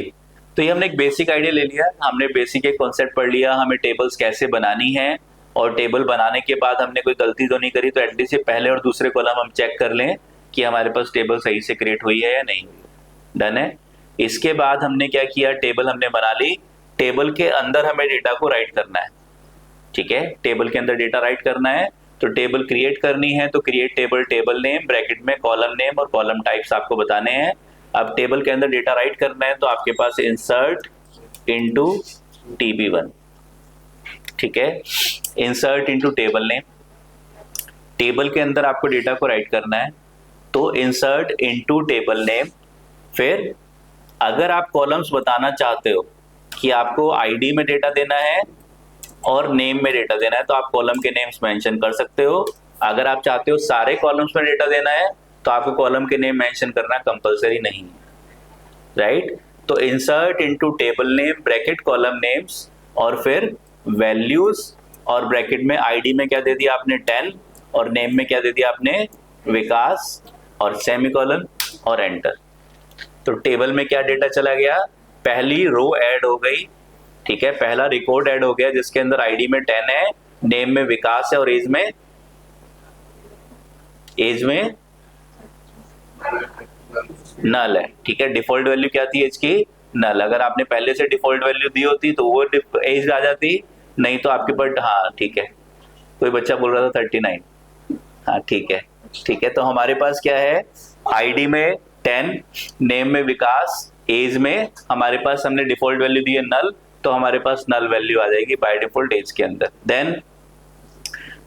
तो ये हमने एक बेसिक आइडिया ले लिया, हमने बेसिक एक कॉन्सेप्ट पढ़ लिया, हमें टेबल्स कैसे बनानी है, और टेबल बनाने के बाद हमने कोई गलती तो नहीं करी, तो एटलीस्ट ये पहले और दूसरे कॉलम हम चेक कर लें कि हमारे पास टेबल सही से क्रिएट हुई है या नहीं हुई। डन है। इसके बाद हमने क्या किया, टेबल हमने बना ली, टेबल के अंदर हमें डेटा को राइट करना है, ठीक है, टेबल के अंदर डेटा राइट करना है। तो टेबल क्रिएट करनी है तो create table, table name bracket में कॉलम नेम और कॉलम टाइप्स आपको बताने हैं। अब टेबल के अंदर डेटा राइट करना है तो आपके पास इंसर्ट इनटू TB1, ठीक है, insert into table name, table के अंदर आपको डेटा को राइट करना है तो इंसर्ट इनटू टेबल नेम। फिर अगर आप कॉलम्स बताना चाहते हो कि आपको ID में डेटा देना है और नेम में डेटा देना है तो आप कॉलम के नेम्स मेंशन कर सकते हो। अगर आप चाहते हो सारे कॉलम्स में डेटा देना है तो आपको कॉलम के नेम मेंशन करना कंपलसरी नहीं है, राइट। तो insert into table name bracket column names और फिर वैल्यूज, और ब्रैकेट में ID में क्या दे दिया आपने 10 और नेम में क्या दे दिया आपने विकास और सेमीकोलन और एंटर। तो टेबल में क्या डेटा चला गया, पहली रो ऐड हो गई, ठीक है, पहला रिकॉर्ड ऐड हो गया जिसके अंदर ID में 10 है, नेम में विकास है और एज में नल है, ठीक है। डिफॉल्ट वैल्यू क्या थी एज की, नल। अगर आपने पहले से डिफॉल्ट वैल्यू दी होती तो वो एज आ जाती, नहीं तो आपके पास, हाँ ठीक है, कोई बच्चा बोल रहा था 39, हाँ ठीक है, ठीक है। तो हमारे पास क्या है, ID में 10, नेम में विकास, एज में हमारे पास हमने डिफॉल्ट वैल्यू दी है नल, तो हमारे पास नल वैल्यू आ जाएगी बाय डिफॉल्ट एज के अंदर। देन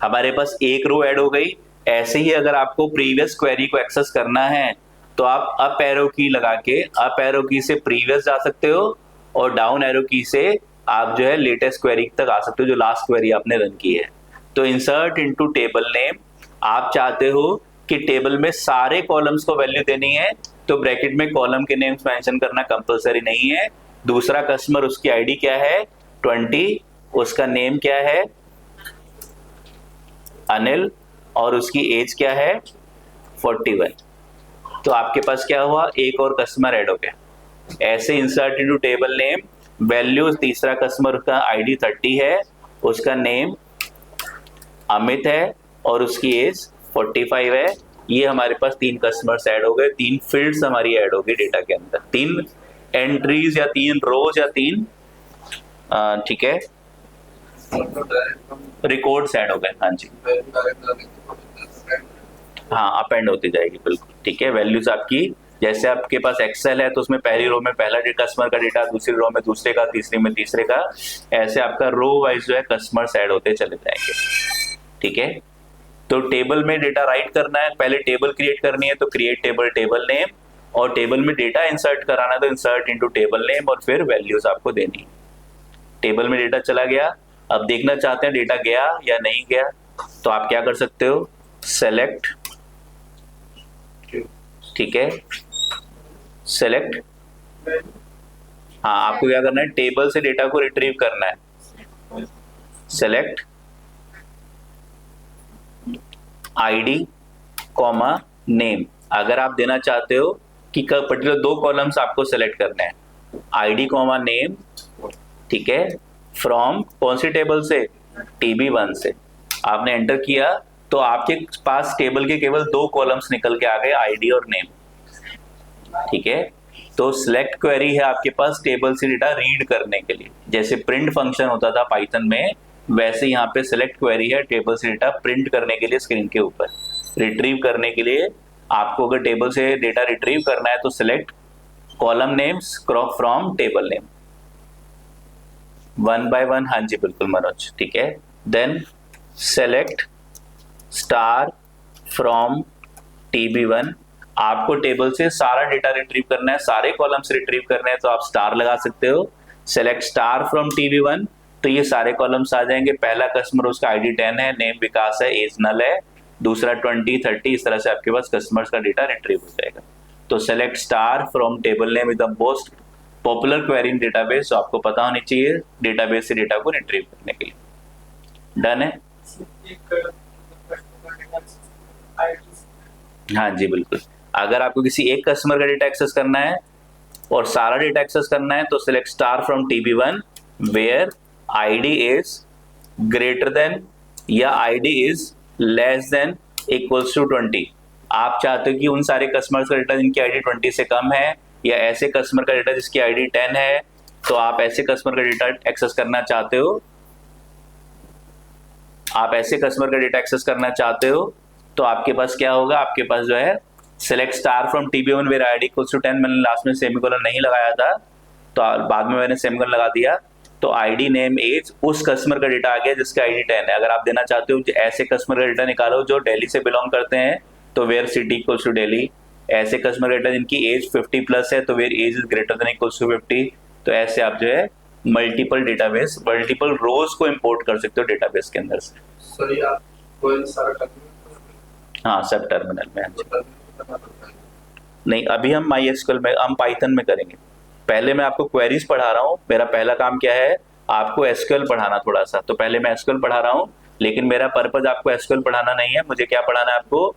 हमारे पास एक रो ऐड हो गई। ऐसे ही अगर आपको प्रीवियस क्वेरी को एक्सेस करना है तो आप अप एरो की लगा के अप एरो की से प्रीवियस जा सकते हो और डाउन एरो की से आप जो है लेटेस्ट क्वेरी तक आ सकते हो जो लास्ट क्वेरी आपने रन की है। तो इंसर्ट इनटू टेबल नेम, आप चाहते हो कि टेबल में सारे कॉलम्स को वैल्यू देनी है, तो ब्रैकेट में कॉलम के नेम्स मेंशन करना कंपलसरी नहीं है। दूसरा कस्टमर, उसकी आईडी क्या है 20, उसका नेम क्या है अनिल और उसकी एज क्या है 41। तो आपके पास क्या हुआ, एक और कस्टमर ऐड हो गया। ऐसे insert into table name, values तीसरा कस्टमर का आईडी 30 है, उसका नेम अमित है और उसकी एज 45 है। ये हमारे पास 3 कस्टमर्स ऐड हो गए, 3 फील्ड्स हमारी ऐड हो गई डेटा के अंदर, 3 एंट्रीज या 3 रोज या 3 ठीक है रिकॉर्ड्स ऐड हो गए। हाँ जी, हाँ अपेंड होती जाएगी बिल्कुल, ठीक है। वैल्यूज आपकी, जैसे आपके पास एक्सेल है तो उसमें पहली रो में पहला कस्टमर का डेटा, दूसरी रो में दूसरे का, तीसरी में तीसरे का, ऐसे आपका रो वाइज जो है कस्टमर्स ऐड होते चले जाएंगे, ठीक है। तो टेबल में डेटा राइट करना है, पहले टेबल क्रिएट करनी है तो क्रिएट टेबल, टेबल नेम, और टेबल में डेटा इंसर्ट कराना है तो इंसर्ट इनटू टेबल नेम, और फिर वैल्यूज आपको देनी। टेबल में डेटा चला गया, अब देखना चाहते हैं डेटा गया या नहीं गया, तो आप क्या कर सकते हो, सेलेक्ट, ठीक है, सेलेक्ट, हाँ आपको क्या करना है, टेबल से डेटा को रिट्रीव करना है। सेलेक्ट आईडी कॉमा नेम, अगर आप देना चाहते हो कि पर्टिकुलर 2 कॉलम्स आपको सेलेक्ट करने हैं, आईडी कॉमा नेम, ठीक है, फ्रॉम कौन सी टेबल से, TB1 से। आपने एंटर किया तो आपके पास टेबल के केवल 2 कॉलम्स निकल के आ गए, आईडी और नेम, ठीक है। तो सिलेक्ट क्वेरी है आपके पास टेबल से डेटा रीड करने के लिए, जैसे प्रिंट फंक्शन होता था पाइथन में, वैसे यहाँ पे सिलेक्ट क्वेरी है टेबल से डेटा प्रिंट करने के लिए स्क्रीन के ऊपर। रिट्रीव करने के लिए आपको अगर टेबल से डेटा रिट्रीव करना है तो select column names from table name, 1 by 1, हाँ जी बिल्कुल मनोज, ठीक है। Then select star from TB1, आपको टेबल से सारा डेटा रिट्रीव करना है, सारे कॉलम्स रिट्रीव करने हैं तो आप स्टार लगा सकते हो। सेलेक्ट स्टार फ्रॉम TB1, तो ये सारे कॉलम्स आ जाएंगे। पहला कस्टमर उसका आईडी 10 है, नेम विकास है, एज नल है, दूसरा 20, 30, इस तरह से आपके पास कस्टमर्स का डेटा रिट्रीव हो जाएगा। तो select star from table name is the most popular query in database, तो आपको पता होनी चाहिए डेटाबेस से डेटा को रिट्रीव करने के लिए। डन है, हाँ जी बिल्कुल। अगर आपको किसी एक कस्टमर का डेटा एक्सेस करना है और सारा डेटा एक्सेस करना है तो select star from TB1 where ID is greater than या ID is less than equals to 20। आप चाहते हो कि उन सारे कस्टमर्स का डेटा जिनकी आईडी 20 से कम है, या ऐसे कस्टमर का डेटा जिसकी आईडी 10 है, तो आप ऐसे कस्टमर का डेटा एक्सेस करना चाहते हो, आप ऐसे कस्टमर का डेटा एक्सेस करना चाहते हो तो आपके पास क्या होगा, आपके पास जो है select star from TB1 where ID equals to 10, मैंने लास्ट में सेमीकोलन नहीं लगाया था तो बाद में मैंने सेमीकोलन लगा दिया, तो आईडी नेम एज उस कस्टमर का डेटा आ गया जिसका आईडी 10 है। अगर आप देना चाहते हो ऐसे कस्टमर का डेटा निकालो जो दिल्ली से बिलोंग करते हैं तो where city equals to Delhi, ऐसे कस्टमर का डेटा जिनकी एज 50 प्लस है तो where age is greater than equals to 50। तो ऐसे आप जो है मल्टीपल डेटाबेस, मल्टीपल रोज को इंपोर्ट कर सकते हो डेटाबेस के अंदर से। हाँ सब टर्मिनल में, नहीं अभी हम MySQL में, हम पाइथन में करेंगे। पहले मैं आपको क्वेरीज पढ़ा रहा हूँ, मेरा पहला काम क्या है, आपको SQL पढ़ाना थोड़ा सा, तो पहले मैं SQL पढ़ा रहा हूँ, लेकिन मेरा पर्पज आपको SQL पढ़ाना नहीं है। मुझे क्या पढ़ाना है आपको,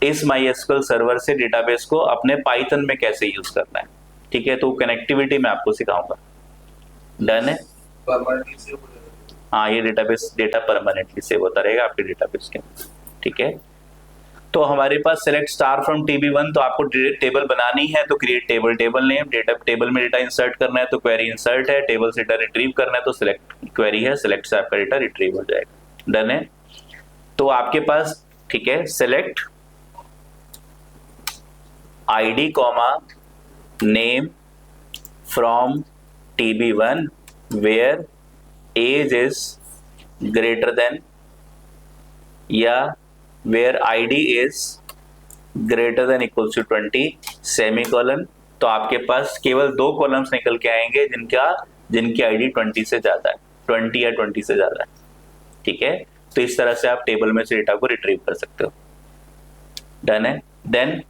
इस MySQL सर्वर से डेटाबेस को अपने पाइथन में कैसे यूज करना है, ठीक है। तो कनेक्टिविटी मैं आपको सिखाऊंगा। डन है, हाँ ये डेटाबेस डेटा परमानेंटली सेव होता रहेगा आपके डेटाबेस के अंदर, ठीक है। तो हमारे पास सेलेक्ट स्टार फ्रॉम TB1, तो आपको टेबल बनानी है तो create table, table name, data table में डेटा इंसर्ट करना है तो क्वेरी इंसर्ट है, टेबल से डेटा रिट्रीव करना है तो सिलेक्ट क्वेरी है, सिलेक्ट से आपका डेटा रिट्रीव हो जाएगा। डन है, तो आपके पास ठीक है, select ID comma name from TB1 where age is greater than या where ID is greater than equals to 20 semicolon. तो आपके पास केवल 2 कॉलम्स निकल के आएंगे जिनकी आईडी 20 से ज्यादा है, 20 या 20 से ज्यादा है। ठीक है, तो इस तरह से आप टेबल में से डेटा को रिट्रीव कर सकते हो। डन है। देन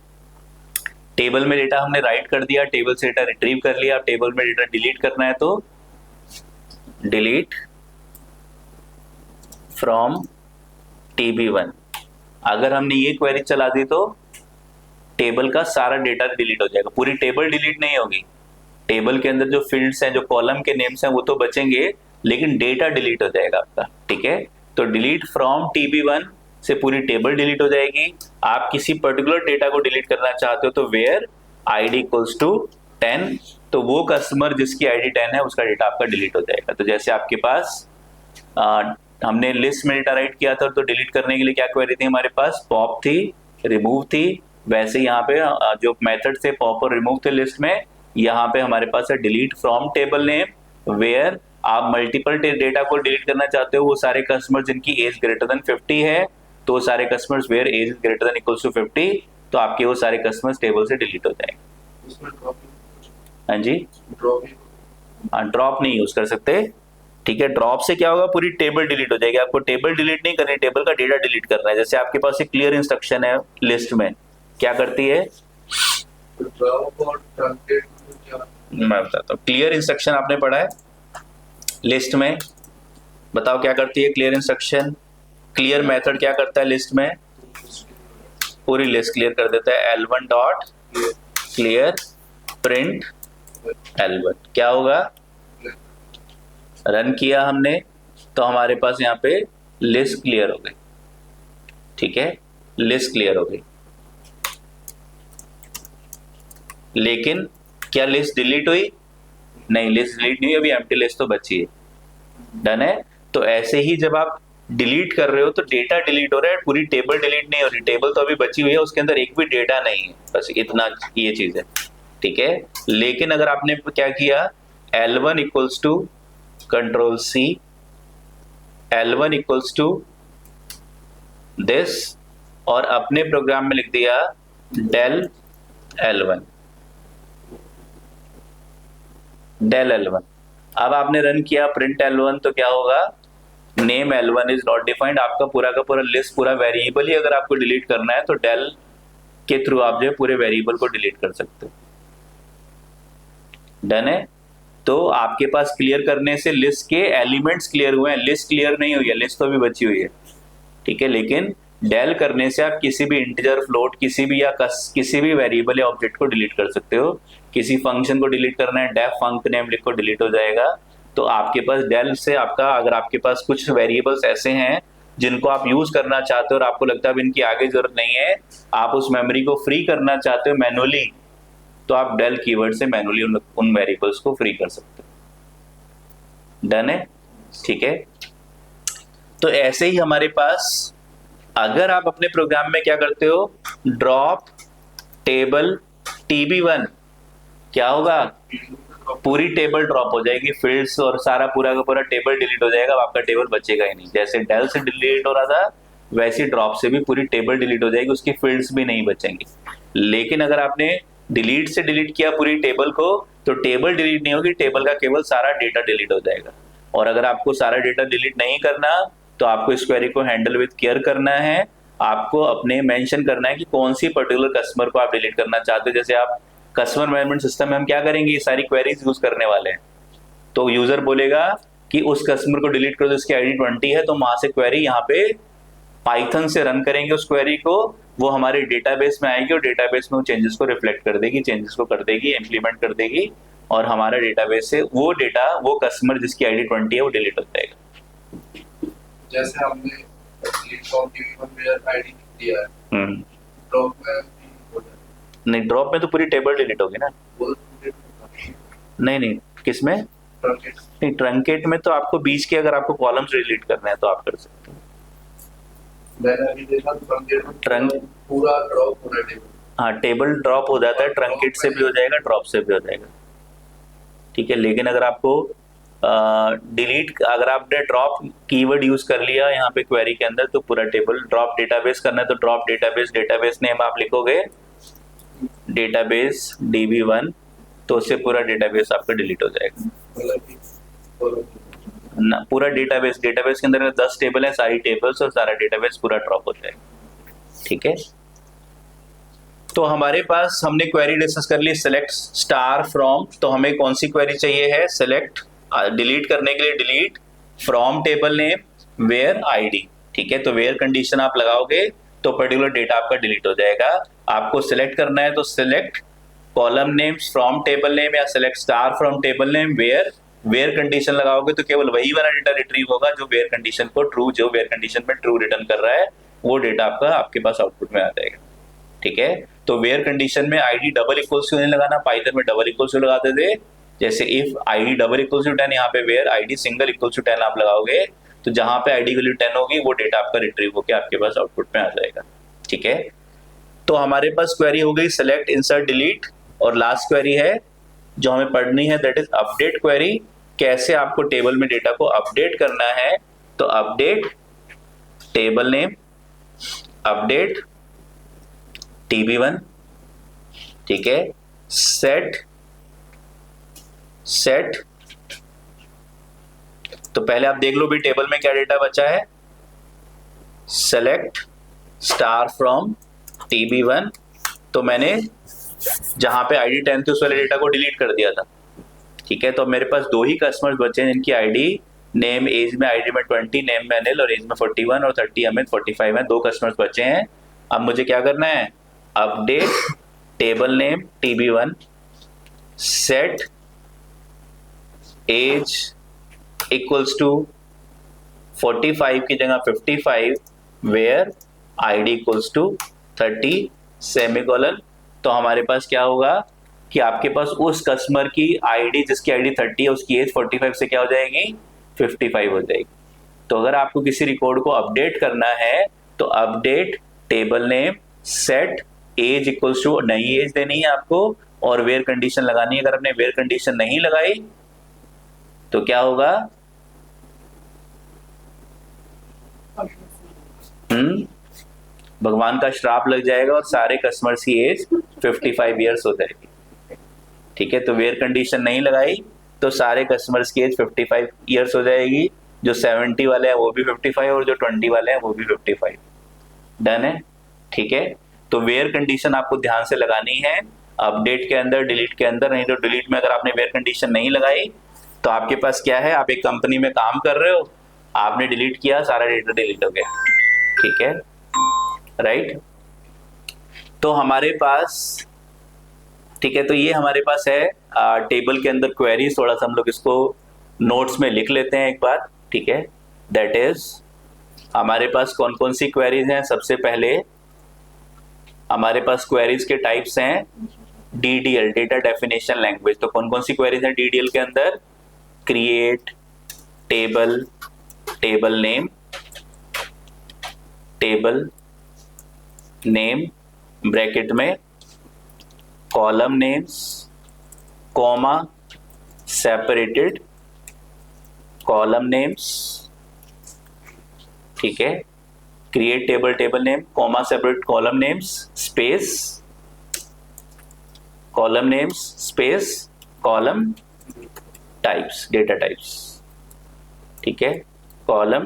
टेबल में डेटा हमने राइट कर दिया, टेबल से डेटा रिट्रीव कर लिया। टेबल में डेटा डिलीट करना है तो डिलीट फ्रॉम TB1। अगर हमने ये क्वेरी चला दी तो टेबल का सारा डेटा डिलीट हो जाएगा, पूरी टेबल डिलीट नहीं होगी। टेबल के अंदर जो फील्ड्स हैं, जो कॉलम के नेम्स हैं वो तो बचेंगे, लेकिन डेटा डिलीट हो जाएगा आपका। ठीक है, तो डिलीट फ्रॉम TB1 से पूरी टेबल डिलीट हो जाएगी। आप किसी पर्टिकुलर डेटा को डिलीट करना चाहते हो तो वेयर ID इक्वल्स टू 10, तो वो कस्टमर जिसकी ID 10 है उसका डेटा आपका डिलीट हो जाएगा। तो जैसे आपके पास हमने लिस्ट में डेटा राइट किया था, तो डिलीट करने के लिए क्या क्वेरी थी हमारे पास, पॉप थी, रिमूव थी। वैसे यहाँ पे जो मेथड थे पॉप और रिमूव थे लिस्ट में, यहाँ पे हमारे पास है delete from table name, where आप मल्टीपल डेटा को डिलीट करना चाहते हो, वो सारे कस्टमर जिनकी एज ग्रेटर देन 50 है, तो वो सारे customers where age greater than equals to 50, तो आपके वो सारे कस्टमर्स टेबल से डिलीट हो जाएंगे। हाँ जी, ड्रॉप नहीं यूज कर सकते। ठीक है, ड्रॉप से क्या होगा, पूरी टेबल डिलीट हो जाएगी। आपको टेबल डिलीट नहीं करनी, टेबल का डेटा डिलीट करना है। जैसे आपके पास एक क्लियर इंस्ट्रक्शन है लिस्ट में, क्या करती है, मैं बताता हूँ। क्लियर इंस्ट्रक्शन आपने पढ़ा है लिस्ट में, बताओ क्या करती है क्लियर इंस्ट्रक्शन। क्लियर मेथड क्या करता है लिस्ट में, पूरी लिस्ट क्लियर कर देता है। L1 dot clear print L1, क्या होगा, रन किया हमने तो हमारे पास यहाँ पे लिस्ट क्लियर हो गई। ठीक है, लिस्ट क्लियर हो गई, लेकिन क्या लिस्ट डिलीट हुई, नहीं, लिस्ट डिलीट नहीं हुई, अभी एम्प्टी लिस्ट तो बची है। डन है। तो ऐसे ही जब आप डिलीट कर रहे हो तो डेटा डिलीट हो रहा है, पूरी टेबल डिलीट नहीं हो रही, टेबल तो अभी बची हुई है, उसके अंदर एक भी डेटा नहीं है, बस इतना ये चीज है। ठीक है, लेकिन अगर आपने क्या किया, L1 equals to control C, L1 equals to this, और अपने प्रोग्राम में लिख दिया del L1, del L1। अब आपने रन किया प्रिंट L1, तो क्या होगा, name L1 is not defined. आपका पूरा का पूरा लिस्ट, पूरा वेरिएबल ही अगर आपको डिलीट करना है तो del के थ्रू आप जो है पूरे वेरिएबल को डिलीट कर सकते हो। डन है। तो आपके पास क्लियर करने से लिस्ट के एलिमेंट्स क्लियर हुए हैं, लिस्ट क्लियर नहीं हुई है, लिस्ट तो अभी बची हुई है। ठीक है, लेकिन del करने से आप किसी भी इंटीजर, फ्लोट, किसी भी वेरिएबल या ऑब्जेक्ट को डिलीट कर सकते हो। किसी फंक्शन को डिलीट करना है, डेफ फंक नेम लिखो, डिलीट हो जाएगा। तो आपके पास del से आपका, अगर आपके पास कुछ वेरिएबल्स ऐसे हैं जिनको आप यूज करना चाहते हो और आपको लगता है इनकी आगे जरूरत नहीं है, आप उस मेमोरी को फ्री करना चाहते हो मैनुअली, तो आप del कीवर्ड से मैनुअली उन वेरिएबल्स को फ्री कर सकते हो। डन है। ठीक है, तो ऐसे ही हमारे पास, अगर आप अपने प्रोग्राम में क्या करते हो, ड्रॉप टेबल TB1, क्या होगा, पूरी टेबल ड्रॉप हो जाएगी, फील्ड्स और सारा पूरा का पूरा टेबल डिलीट हो जाएगा, आपका टेबल बचेगा ही नहीं। जैसे del से डिलीट हो रहा था, वैसे ड्रॉप से भी पूरी टेबल डिलीट हो जाएगी, उसकी फील्ड्स भी नहीं बचेंगी। लेकिन अगर आपने डिलीट से डिलीट किया पूरी टेबल को, तो टेबल डिलीट नहीं होगी, टेबल का केवल सारा डेटा डिलीट हो जाएगा। और अगर आपको सारा डेटा डिलीट नहीं करना, तो आपको इस क्वेरी को हैंडल विद केयर करना है। आपको अपने मेंशन करना है कि कौन सी पर्टिकुलर कस्टमर को आप डिलीट करना चाहते हो। जैसे आप कस्टमर मैनेजमेंट सिस्टम में हम क्या करेंगे, ये सारी क्वेरीज यूज करने वाले हैं। तो यूजर बोलेगा कि उस कस्टमर को डिलीट करो जिसकी ID 20 है, तो वहां से क्वेरी यहाँ पे पाइथन से रन करेंगे उस क्वेरी को, वो हमारे डेटाबेस में आएगी और डेटाबेस में वो चेंजेस को रिफ्लेक्ट कर देगी, चेंजेस को कर देगी, इंप्लीमेंट कर देगी, और हमारा डेटाबेस से वो डेटा, वो कस्टमर जिसकी ID 20 है वो डिलीट हो जाएगा। जैसे हमने ID दिया है, ड्रॉप में नहीं, ड्रॉप में तो पूरी टेबल डिलीट होगी ना। नहीं, किसमें, नहीं, ट्रंकेट में तो आपको बीच के, अगर आपको कॉलम्स डिलीट करना है तो आप कर सकते हो। मैंने अभी देखा ट्रंक पूरा ड्रॉप हो रहा है टेबल। हाँ, टेबल ड्रॉप हो जाता है, ट्रंकेट से भी हो जाएगा, ड्रॉप से भी हो जाएगा। ठीक है, लेकिन अगर आपको डिलीट, अगर आपने ड्रॉप कीवर्ड यूज कर लिया यहाँ पे क्वेरी के अंदर तो पूरा टेबल, ड्रॉप डेटाबेस करना है तो ड्रॉप डेटाबेस, डेटाबेस नेम आप लिखोगे डेटाबेस db1, तो उससे पूरा डेटाबेस आपका डिलीट हो जाएगा ना। पूरा डेटाबेस, डेटाबेस के अंदर 10 टेबल है, सारी टेबल्स और सारा डेटाबेस पूरा ड्रॉप हो जाएगा, ठीक है। तो हमारे पास हमने क्वेरी डिस्कस कर ली, सेलेक्ट स्टार फ्रॉम, तो हमें कौन सी क्वेरी चाहिए है, सेलेक्ट, डिलीट करने के लिए delete from table name where ID, ठीक है। तो वेयर कंडीशन आप लगाओगे तो पर्टिकुलर डेटा आपका डिलीट हो जाएगा। आपको सिलेक्ट करना है तो select column names from table name या select star from table name where, where condition लगाओगे तो केवल वही वाला डेटा रिट्रीव होगा जो वेयर कंडीशन को ट्रू, जो वेयर कंडीशन में ट्रू रिटर्न कर रहा है वो डेटा आपका आपके पास आउटपुट में आ जाएगा, ठीक है। तो वेयर कंडीशन में आईडी डबल इक्वल्स टू नहीं लगाना, पाइथन में डबल इक्वल्स टू लगाते थे, जैसे if ID double equals to 10, यहाँ पे where ID single equals to 10 आप लगाओगे तो जहां पे आईडी वैल्यू 10 होगी वो डेटा आपका रिट्रीव होकर आपके पास आउटपुट में आ जाएगा, ठीक है। तो हमारे पास क्वेरी हो गई सेलेक्ट, इंसर्ट, डिलीट, और लास्ट क्वेरी है जो हमें पढ़नी है दैट इज अपडेट क्वेरी। कैसे आपको टेबल में डेटा को अपडेट करना है, तो update table name, update db1, ठीक है, सेट, तो पहले आप देख लो भी टेबल में क्या डेटा बचा है, सेलेक्ट स्टार फ्रॉम db1, तो मैंने जहां पे आईडी 10 थी उस वाले डेटा को डिलीट कर दिया था, ठीक है। तो मेरे पास 2 ही कस्टमर्स बचे हैं जिनकी आईडी नेम, एज में आईडी में 20, नेम में अनिल और एज में 41 और 30 अमित 45 है, 2 कस्टमर्स बचे हैं। अब मुझे क्या करना है, update table name db1, set age equals to 45 की जगह 55, where ID equals to 30 semicolon. तो हमारे पास क्या होगा कि आपके पास उस कस्टमर की आईडी जिसकी आईडी 30 है उसकी एज 45 से क्या हो जाएगी, 55 हो जाएगी। तो अगर आपको किसी रिकॉर्ड को अपडेट करना है तो update table name, set age equals to, नई एज देनी है आपको और वेयर कंडीशन लगानी है। अगर आपने वेयर कंडीशन नहीं लगाई तो क्या होगा, भगवान का श्राप लग जाएगा और सारे कस्टमर्स की एज 55 ईयर्स हो जाएगी, ठीक है। तो वेयर कंडीशन नहीं लगाई तो सारे कस्टमर्स की एज 55 ईयर्स हो जाएगी, जो 70 वाले हैं वो भी 55 और जो 20 वाले हैं वो भी 55। डन है, ठीक है। तो वेयर कंडीशन आपको ध्यान से लगानी है अपडेट के अंदर, डिलीट के अंदर नहीं। तो डिलीट में अगर आपने वेयर कंडीशन नहीं लगाई तो आपके पास क्या है, आप एक कंपनी में काम कर रहे हो, आपने डिलीट किया, सारा डेटा डिलीट हो गया, ठीक है, राइट। तो हमारे पास, ठीक है, तो ये हमारे पास है टेबल के अंदर क्वेरीज। थोड़ा सा हम लोग इसको नोट्स में लिख लेते हैं एक बार, ठीक है। दैट इज हमारे पास कौन कौन सी क्वेरीज हैं। सबसे पहले हमारे पास क्वेरीज के टाइप्स हैं DDL, डेटा डेफिनेशन लैंग्वेज। तो कौन कौन सी क्वेरीज हैं DDL के अंदर, create table, table name, table name bracket में column names comma separated column names, ठीक है। Create table, table name comma separate column names space column names space column types, data types, ठीक है, column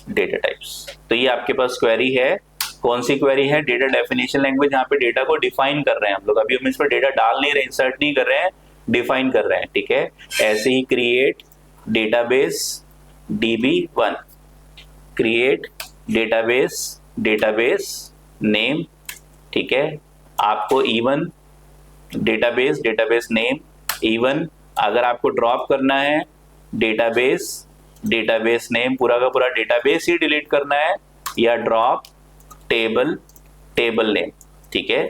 data types. तो ये आपके पास query है। कौन सी क्वेरी है, डेटा डेफिनेशन लैंग्वेज। यहाँ पे डेटा को डिफाइन कर रहे हैं हम लोग, अभी हम इस पर डेटा डाल नहीं रहे, इंसर्ट नहीं कर रहे हैं, डिफाइन कर रहे हैं, ठीक है। ऐसे ही create database db1, create database, database name, ठीक है। आपको even database, database name even, अगर आपको ड्रॉप करना है डेटाबेस, डेटाबेस नेम पूरा का पूरा डेटाबेस ही डिलीट करना है, या ड्रॉप टेबल, टेबल नेम, ठीक है,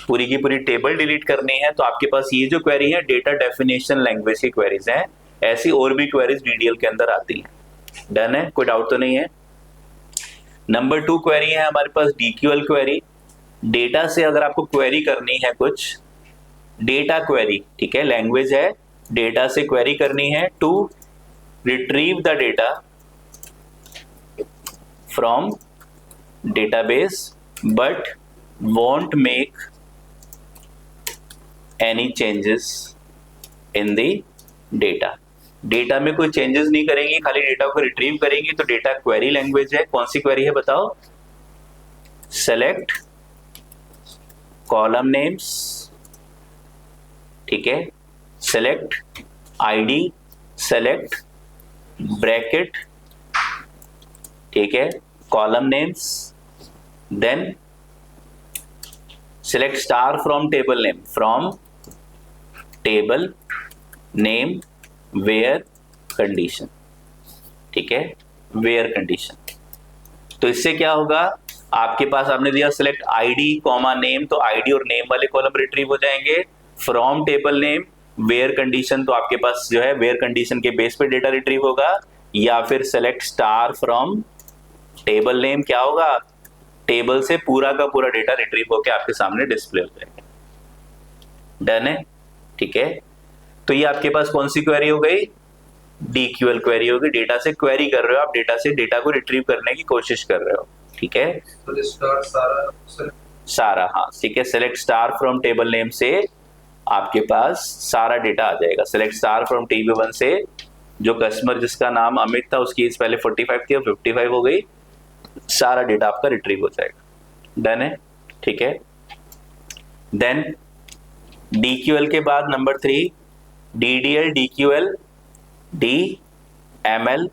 पूरी की पूरी टेबल डिलीट करनी है। तो आपके पास ये जो क्वेरी है डेटा डेफिनेशन लैंग्वेज की क्वेरीज हैं। ऐसी और भी क्वेरीज DDL के अंदर आती हैं। डन है, कोई डाउट तो नहीं है। नंबर 2 क्वेरी है हमारे पास DQL क्वेरी। डेटा से अगर आपको क्वेरी करनी है कुछ, डेटा क्वेरी, ठीक है, लैंग्वेज है, डेटा से क्वेरी करनी है to retrieve the data from database but won't make any changes in the data. Data में कोई चेंजेस नहीं करेंगी, खाली डेटा को रिट्रीव करेंगी। तो डेटा क्वेरी लैंग्वेज है। कौन सी क्वेरी है बताओ? सेलेक्ट कॉलम नेम्स, ठीक है, सेलेक्ट आईडी, सेलेक्ट ब्रैकेट, ठीक है, column names, then select star from table name, from table name where condition, ठीक है, where condition। तो इससे क्या होगा, आपके पास आपने दिया select id कॉमा नेम, तो id और नेम वाले कॉलम रिट्रीव हो जाएंगे। from table name where condition, तो आपके पास जो है where condition के बेस पे डेटा रिट्रीव होगा। या फिर select star from table name, क्या होगा, टेबल से पूरा का पूरा डेटा रिट्रीव होकर आपके सामने डिस्प्ले हो जाएगा। डन है, ठीक है। तो ये आपके पास कौन सी क्वेरी हो गई? डीक्यूएल क्वेरी होगी। डेटा से क्वेरी कर रहे हो आप, डेटा से डेटा को रिट्रीव करने की कोशिश कर रहे हो, ठीक है। सारा, हाँ ठीक है। Select star from table name से आपके पास सारा डेटा आ जाएगा। सेलेक्ट स्टार फ्रॉम TB1 से जो कस्टमर जिसका नाम अमित था उसकी एज पहले 45 थी, अब 55 हो गई, सारा डेटा आपका रिट्रीव हो जाएगा। डन है, ठीक है। देन DQL के बाद number 3 DDL, DQL, DML,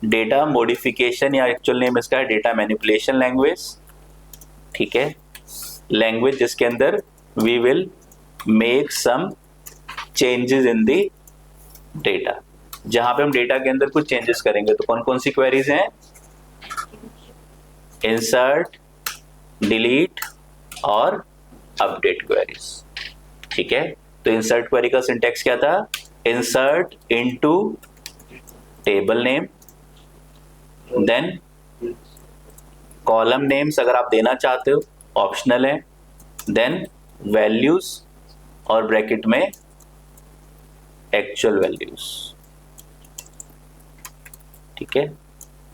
data modification या एक्चुअल नेम इसका है डेटा मैनिपुलेशन लैंग्वेज, ठीक है। लैंग्वेज जिसके अंदर we will make some changes in the data, जहां पे हम डेटा के अंदर कुछ चेंजेस करेंगे। तो कौन कौन सी क्वेरीज हैं? इंसर्ट, डिलीट और अपडेट क्वेरीज, ठीक है। तो इंसर्ट क्वेरी का सिंटेक्स क्या था? Insert into table name, then column names अगर आप देना चाहते हो, ऑप्शनल है, देन वैल्यूज और ब्रैकेट में एक्चुअल वैल्यूज, ठीक है,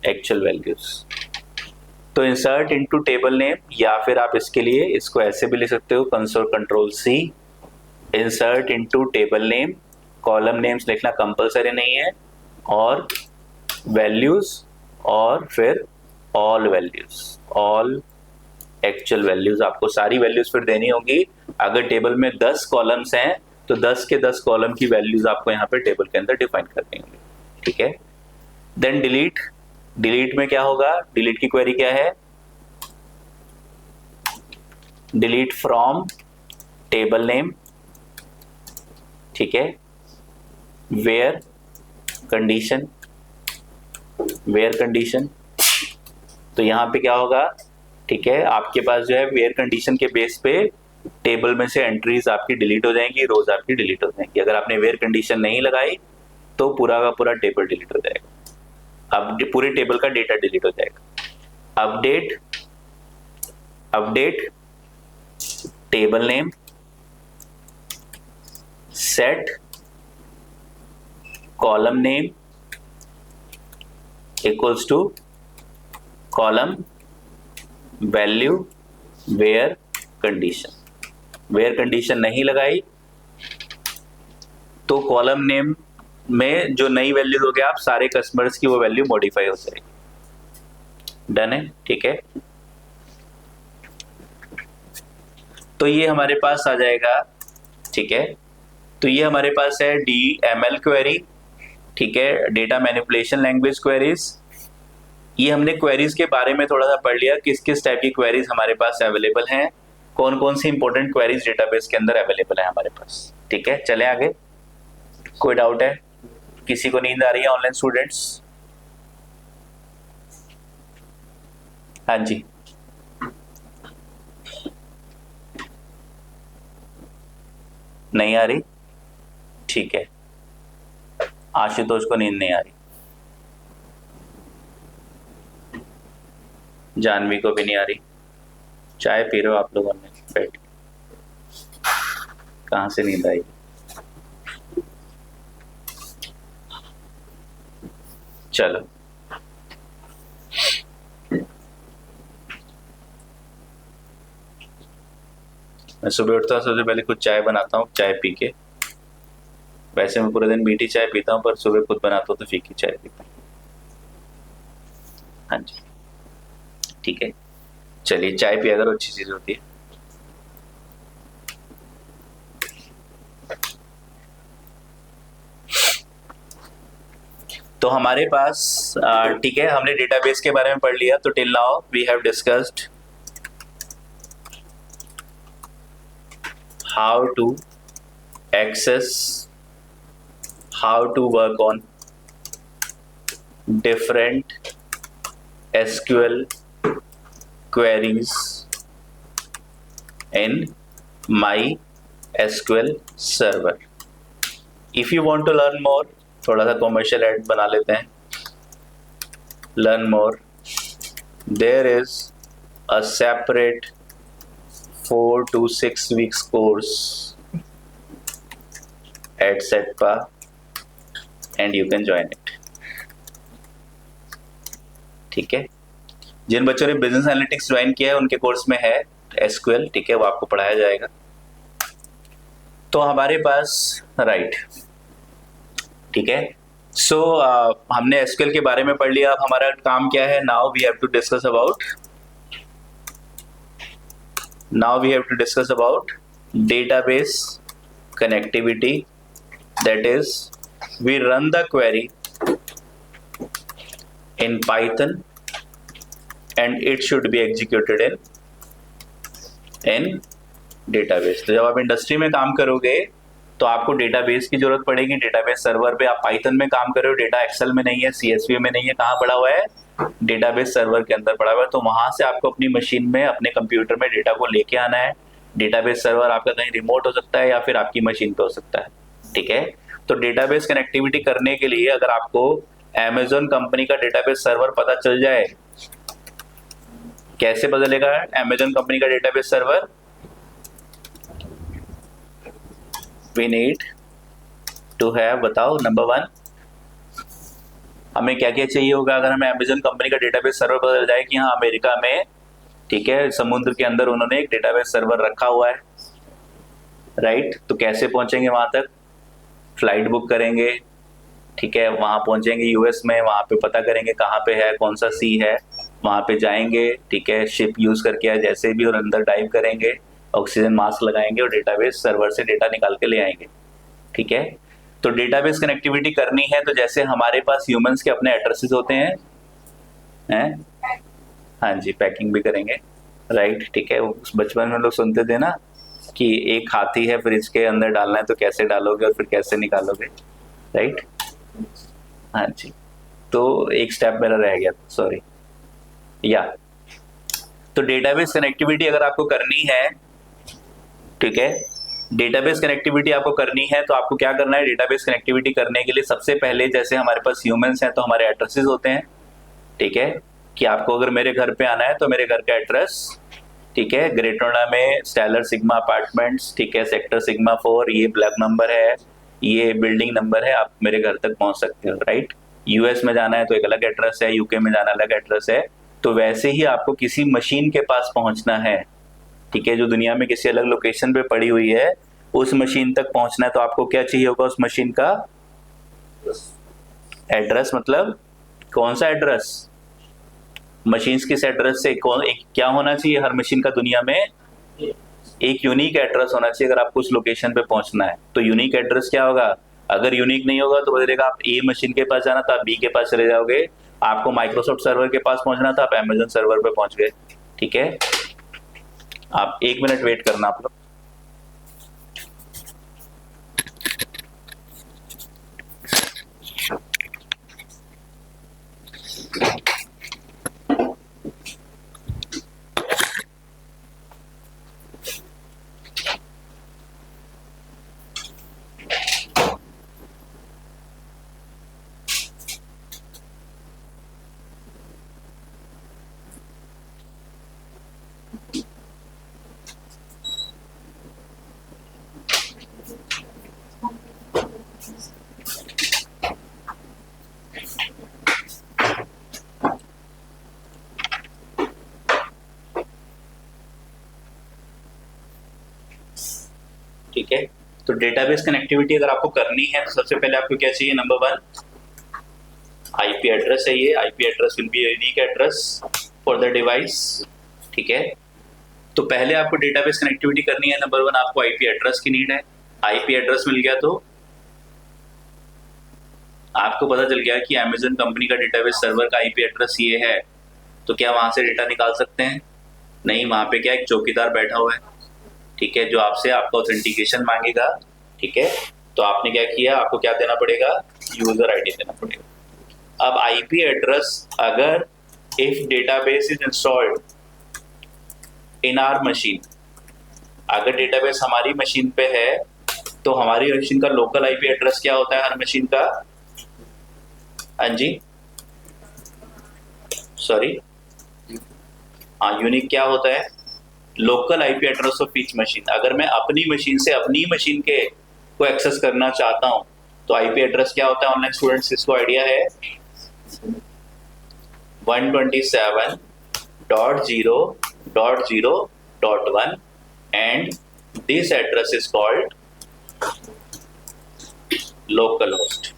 एक्चुअल वैल्यूज। तो इंसर्ट इनटू टेबल नेम, या फिर आप इसके लिए इसको ऐसे भी लिख सकते हो, control C, insert into table name, column names लिखना कंपलसरी नहीं है, और वैल्यूज और फिर all values, all actual values. आपको सारी वैल्यूज फिर देनी होगी। अगर टेबल में 10 कॉलम्स हैं तो 10 के 10 कॉलम की वैल्यूज आपको यहाँ पे टेबल के अंदर डिफाइन करनी होगी, ठीक है। देन डिलीट, डिलीट में क्या होगा? डिलीट की क्वेरी क्या है? डिलीट फ्रॉम टेबल नेम, ठीक है, वेयर कंडीशन, वेयर कंडीशन। तो यहां पे क्या होगा, ठीक है, आपके पास जो है वेयर कंडीशन के बेस पे टेबल में से एंट्रीज आपकी डिलीट हो जाएंगी, रोज आपकी डिलीट हो जाएंगी। अगर आपने वेयर कंडीशन नहीं लगाई तो पूरा का पूरा टेबल डिलीट हो जाएगा। अब पूरे टेबल का डेटा डिलीट हो जाएगा। Update, update table name, set column name equals to column value where condition. Where condition नहीं लगाई तो कॉलम नेम में जो नई वैल्यूज हो गया आप सारे कस्टमर्स की वो वैल्यू मॉडिफाई हो जाएगी। डन है, ठीक है। तो ये हमारे पास आ जाएगा, ठीक है। तो ये हमारे पास है DML क्वेरी, ठीक है, डेटा मैनिपुलेशन लैंग्वेज क्वेरीज। ये हमने क्वेरीज के बारे में थोड़ा सा पढ़ लिया, किस किस टाइप की क्वेरीज हमारे पास अवेलेबल हैं, कौन कौन सी इंपॉर्टेंट क्वेरीज डेटाबेस के अंदर अवेलेबल है हमारे पास, ठीक है। चले आगे। कोई डाउट है? किसी को नींद आ रही है ऑनलाइन स्टूडेंट्स? हाँ जी, नहीं आ रही, ठीक है। आशुतोष को नींद नहीं आ रही, जानवी को भी नहीं आ रही। चाय पी रहे हो आप लोगों ने बैठ, कहाँ से नींद आई? चलो, मैं सुबह उठता हूँ सबसे पहले कुछ चाय बनाता हूँ, चाय पी के, वैसे मैं पूरे दिन मीठी चाय पीता हूँ, पर सुबह खुद बनाता हूँ तो फीकी चाय पीता हूँ। हाँ जी, ठीक है। चलिए, चाय पिया करो, अच्छी चीज होती है। तो हमारे पास ठीक है, हमने डेटाबेस के बारे में पढ़ लिया। तो till now we have discussed how to access, how to work on different SQL queries in MySQL server. If you want to learn more, थोड़ा सा कॉमर्शियल एड बना लेते हैं। Learn more. There is a separate 4 to 6 weeks course at SETPA and you can join it. ठीक है, जिन बच्चों ने business analytics join किया है उनके कोर्स में है SQL, ठीक है, वो आपको पढ़ाया जाएगा। तो हमारे पास राइट, ठीक है। सो हमने SQL के बारे में पढ़ लिया। अब हमारा काम क्या है? Now we have to discuss about database connectivity. That is we run the query in Python and it should be executed in database। तो जब आप इंडस्ट्री में काम करोगे तो आपको डेटाबेस की जरूरत पड़ेगी। डेटाबेस सर्वर पे आप पाइथन में काम कर रहे हो, डेटा एक्सेल में नहीं है, CSV में नहीं है, कहाँ पड़ा हुआ है? डेटाबेस सर्वर के अंदर पड़ा हुआ है। तो वहां से आपको अपनी मशीन में, अपने कंप्यूटर में डेटा को लेके आना है। डेटाबेस सर्वर आपका कहीं रिमोट हो सकता है या फिर आपकी मशीन पे हो सकता है, ठीक है। तो डेटाबेस कनेक्टिविटी करने के लिए अगर आपको Amazon कंपनी का डेटाबेस सर्वर पता चल जाए, कैसे पता चलेगा Amazon कंपनी का database server? We need to have, बताओ, नंबर 1 हमें क्या क्या चाहिए होगा अगर हमें Amazon कंपनी का डेटाबेस सर्वर पता चल जाए कि हाँ अमेरिका में, ठीक है, समुद्र के अंदर उन्होंने एक डेटाबेस सर्वर रखा हुआ है, राइट। तो कैसे पहुंचेंगे वहां तक? फ्लाइट बुक करेंगे, ठीक है, वहां पहुंचेंगे US में, वहां पे पता करेंगे कहाँ पे है, कौन सा सी है, वहां पे जाएंगे, ठीक है, शिप यूज करके या जैसे भी, और अंदर डाइव करेंगे, ऑक्सीजन मास्क लगाएंगे और डेटाबेस सर्वर से डेटा निकाल के ले आएंगे, ठीक है। तो डेटाबेस कनेक्टिविटी करनी है तो जैसे हमारे पास ह्यूमंस के अपने एड्रेसेस होते हैं? हाँ जी, पैकिंग भी करेंगे, राइट, ठीक है। बचपन में लोग सुनते थे ना कि एक हाथी है, फ्रिज के अंदर डालना है तो कैसे डालोगे और फिर कैसे निकालोगे, राइट। हाँ जी, तो एक स्टेप मेरा रह गया, सॉरी। या तो डेटाबेस कनेक्टिविटी अगर आपको करनी है, ठीक है, डेटाबेस कनेक्टिविटी आपको करनी है तो आपको क्या करना है? डेटाबेस कनेक्टिविटी करने के लिए सबसे पहले, जैसे हमारे पास ह्यूमंस हैं तो हमारे एड्रेसेस होते हैं, ठीक है, कि आपको अगर मेरे घर पे आना है तो मेरे घर का एड्रेस, ठीक है, ग्रेटर नोएडा में स्टेलर सिग्मा अपार्टमेंट्स, ठीक है, सेक्टर सिग्मा 4, ये ब्लॉक नंबर है, ये बिल्डिंग नंबर है, आप मेरे घर तक पहुंच सकते हो, राइट। US में जाना है तो एक अलग एड्रेस है, UK में जाना अलग एड्रेस है। तो वैसे ही आपको किसी मशीन के पास पहुंचना है, ठीक है, जो दुनिया में किसी अलग लोकेशन पे पड़ी हुई है, उस मशीन तक पहुंचना है तो आपको क्या चाहिए होगा? उस मशीन का एड्रेस। मतलब कौन सा एड्रेस? मशीन्स किस एड्रेस से कौन, एक क्या होना चाहिए हर मशीन का दुनिया में? एक यूनिक एड्रेस होना चाहिए अगर आपको उस लोकेशन पे पहुंचना है। तो यूनिक एड्रेस क्या होगा? अगर यूनिक नहीं होगा तो बोलेगा आप A मशीन के पास जाना, तो आप B के पास चले जाओगे। आपको माइक्रोसॉफ्ट सर्वर के पास पहुंचना था, आप Amazon सर्वर पे पहुंच गए, ठीक है। आप 1 मिनट वेट करना आप लोग। तो डेटाबेस कनेक्टिविटी अगर आपको करनी है तो सबसे पहले आपको क्या चाहिए, नंबर 1 आईपी एड्रेस चाहिए। IP address will be unique address for the device, ठीक है। तो पहले आपको डेटाबेस कनेक्टिविटी करनी है, नंबर 1 आपको आईपी एड्रेस की नीड है। आईपी एड्रेस मिल गया तो आपको पता चल गया कि अमेज़न कंपनी का डेटाबेस सर्वर का आईपी एड्रेस ये है, तो क्या वहां से डेटा निकाल सकते हैं? नहीं, वहां पे क्या एक चौकीदार बैठा हुआ है, ठीक है, जो आपसे आपका ऑथेंटिकेशन मांगेगा, ठीक है। तो आपने क्या किया, आपको क्या देना पड़ेगा, यूजर आईडी देना पड़ेगा। अब आईपी एड्रेस, अगर if database is installed in our machine, अगर डेटाबेस हमारी मशीन पे है तो हमारी मशीन का लोकल आईपी एड्रेस क्या होता है हर मशीन का? हाँ जी, सॉरी, हाँ, यूनिक क्या होता है, local IP address of each machine. अगर मैं अपनी मशीन से अपनी मशीन के को एक्सेस करना चाहता हूं तो आईपी एड्रेस क्या होता है? ऑनलाइन स्टूडेंट्स, इसको आइडिया है? 127.0.0.1 and this address is called local host.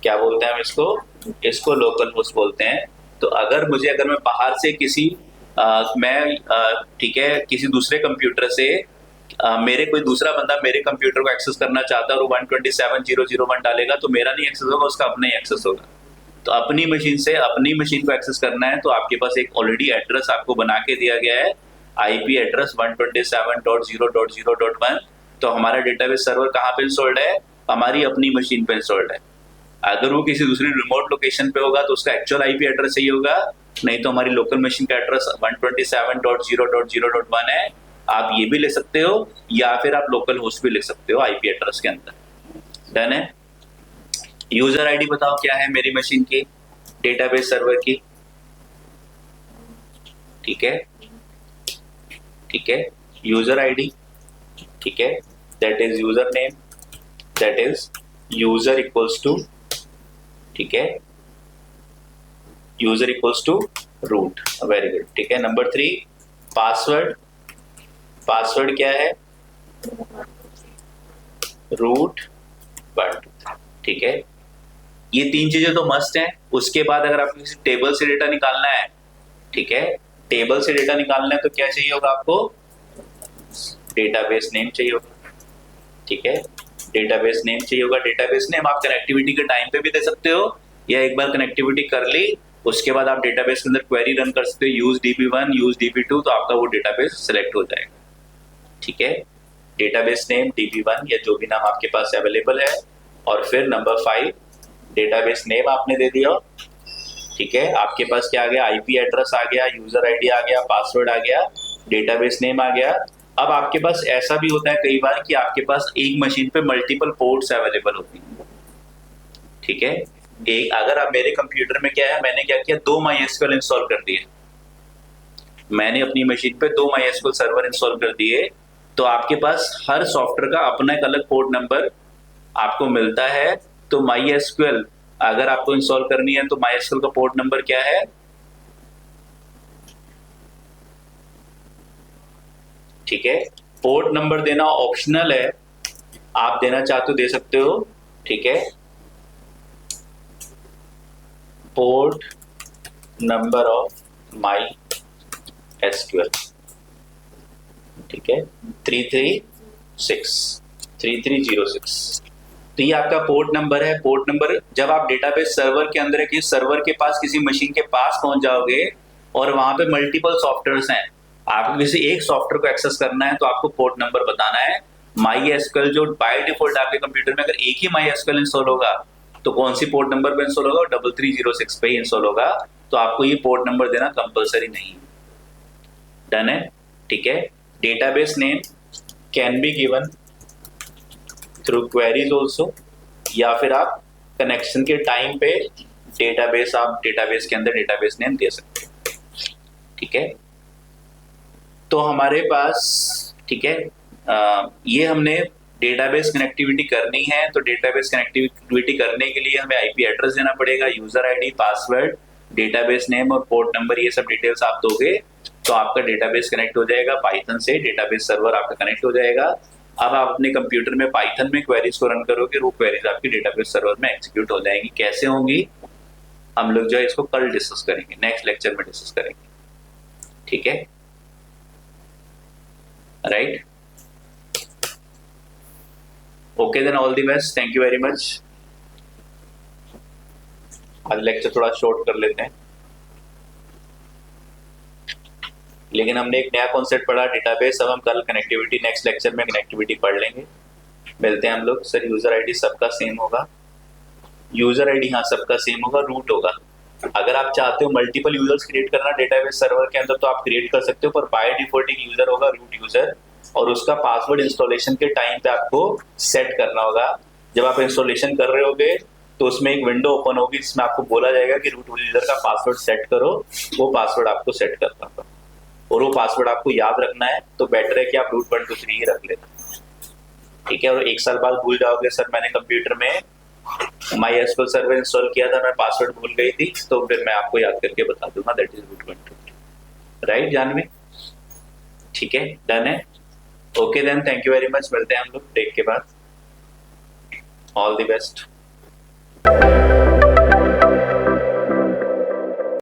क्या बोलते हैं हम इसको? इसको लोकल होस्ट बोलते हैं। तो अगर मैं बाहर से किसी ठीक है, किसी दूसरे कंप्यूटर से मेरे कोई दूसरा बंदा मेरे कंप्यूटर को एक्सेस करना चाहता है और 127.0.0.1 डालेगा तो मेरा नहीं एक्सेस होगा, उसका अपना ही एक्सेस होगा। तो अपनी मशीन से अपनी मशीन को एक्सेस करना है तो आपके पास एक ऑलरेडी एड्रेस आपको बना के दिया गया है, आईपी एड्रेस 127.0.0.1। तो हमारा डेटाबेस सर्वर कहाँ पे इंस्टॉल्ड है? हमारी अपनी मशीन पे इंस्टॉल्ड है। अगर वो किसी दूसरी रिमोट लोकेशन पे होगा तो उसका एक्चुअल आईपी एड्रेस सही होगा, नहीं तो हमारी लोकल मशीन का एड्रेस 127.0.0.1 है। आप ये भी ले सकते हो या फिर आप लोकल होस्ट भी ले सकते हो आईपी एड्रेस के अंदर। डन है। यूजर आईडी बताओ क्या है मेरी मशीन की, डेटाबेस सर्वर की, ठीक है, ठीक है, यूजर आईडी, ठीक है, that is user name, that is user equals to, ठीक है, user equals to root, very good, ठीक है। नंबर 3 पासवर्ड, पासवर्ड क्या है? रूट 1, ठीक है। ये 3 चीजें तो मस्ट हैं। उसके बाद अगर आपको किसी टेबल से डेटा निकालना है, ठीक है, टेबल से डेटा निकालना है तो क्या चाहिए होगा आपको? डेटाबेस नेम चाहिए होगा, ठीक है, डेटाबेस नेम चाहिए होगा। डेटाबेस नेम आप कनेक्टिविटी के टाइम पे भी दे सकते हो या एक बार कनेक्टिविटी कर ली उसके बाद आप डेटाबेस के अंदर क्वेरी रन कर सकते हो, यूज db1 यूज db2, तो आपका वो डेटाबेस सिलेक्ट हो जाएगा, ठीक है। डेटाबेस नेम db1 या जो भी नाम आपके पास अवेलेबल है। और फिर नंबर 5 डेटाबेस नेम आपने दे दिया, ठीक है, आपके पास क्या आ गया? आईपी एड्रेस आ गया, यूजर आईडी आ गया, पासवर्ड आ गया, डेटाबेस नेम आ गया। अब आपके पास ऐसा भी होता है कई बार कि आपके पास एक मशीन पे मल्टीपल पोर्ट्स अवेलेबल होती हैं, ठीक है। एक अगर आप मेरे कंप्यूटर में क्या है, मैंने क्या किया, 2 MySQL इंस्टॉल कर दिए, मैंने अपनी मशीन पे 2 MySQL सर्वर इंस्टॉल कर दिए, तो आपके पास हर सॉफ्टवेयर का अपना एक अलग पोर्ट नंबर आपको मिलता है। तो MySQL अगर आपको इंस्टॉल करनी है तो MySQL का पोर्ट नंबर क्या है? ठीक है, पोर्ट नंबर देना ऑप्शनल है, आप देना चाहते हो दे सकते हो, ठीक है। पोर्ट नंबर ऑफ MySQL, ठीक है, 3306। तो ये आपका पोर्ट नंबर है। पोर्ट नंबर जब आप डेटाबेस सर्वर के अंदर किसी सर्वर के पास किसी मशीन के पास पहुंच जाओगे और वहां पे मल्टीपल सॉफ्टवेयर्स हैं, आपको किसी एक सॉफ्टवेयर को एक्सेस करना है तो आपको पोर्ट नंबर बताना है। MySQL जो बाय डिफॉल्ट आपके कंप्यूटर में अगर एक ही MySQL इंस्टॉल होगा तो कौन सी पोर्ट नंबर पे इंस्टॉल होगा? 3306 पे ही इंस्टॉल होगा। तो आपको ये पोर्ट नंबर देना कंपलसरी नहीं। डन है, ठीक है। Database name can be given through queries also, या फिर आप कनेक्शन के टाइम पे डेटाबेस आप डेटाबेस के अंदर डेटाबेस नेम दे सकते हो, ठीक है। तो हमारे पास, ठीक है, ये हमने डेटाबेस कनेक्टिविटी करनी है। तो डेटाबेस कनेक्टिविटी करने के लिए हमें आईपी एड्रेस देना पड़ेगा, user ID, password, database name और पोर्ट नंबर, ये सब डिटेल्स आप दोगे तो आपका डेटाबेस कनेक्ट हो जाएगा। पाइथन से डेटाबेस सर्वर आपका कनेक्ट हो जाएगा। अब आप अपने कंप्यूटर में पाइथन में क्वेरीज को रन करोगे, वो क्वेरीज आपकी डेटाबेस सर्वर में एग्जीक्यूट हो जाएंगी। कैसे होंगी हम लोग जो है इसको कल डिस्कस करेंगे, नेक्स्ट लेक्चर में डिस्कस करेंगे, ठीक है, right. Okay then, all the best, thank you very much. आज लेक्चर थोड़ा शॉर्ट कर लेते हैं, लेकिन हमने एक नया कॉन्सेप्ट पढ़ा डेटाबेस। अब हम कल कनेक्टिविटी, नेक्स्ट लेक्चर में कनेक्टिविटी पढ़ लेंगे। मिलते हैं हम लोग। सर यूजर आईडी सबका सेम होगा? यूजर आईडी हाँ सबका सेम होगा, रूट होगा। अगर आप चाहते हो मल्टीपल यूजर्स क्रिएट करना डेटाबेस सर्वर के अंदर तो आप क्रिएट कर सकते हो, पर बाय डिफॉल्ट एक यूजर होगा रूट यूजर, और उसका पासवर्ड इंस्टॉलेशन के टाइम पे आपको सेट करना होगा। जब आप इंस्टॉलेशन कर रहे होगे तो उसमें एक विंडो ओपन होगी जिसमें आपको बोला जाएगा कि रूट यूजर का पासवर्ड सेट करो, वो पासवर्ड आपको सेट करना होगा और वो पासवर्ड आपको याद रखना है। तो बेटर है कि आप रूट 1 2 3 ही रख लेना, ठीक है। और एक साल बाद भूल जाओगे सर मैंने कंप्यूटर में माई एसक्यूएल सर्वर इंस्टॉल किया था, मैं पासवर्ड भूल गई थी, तो फिर मैं आपको याद करके बता दूंगा, that is root 1 2 3, right Janvi, ठीक है, डन है। Okay then, thank you very much. मिलते हैं हम लोग ब्रेक के बाद। All the best.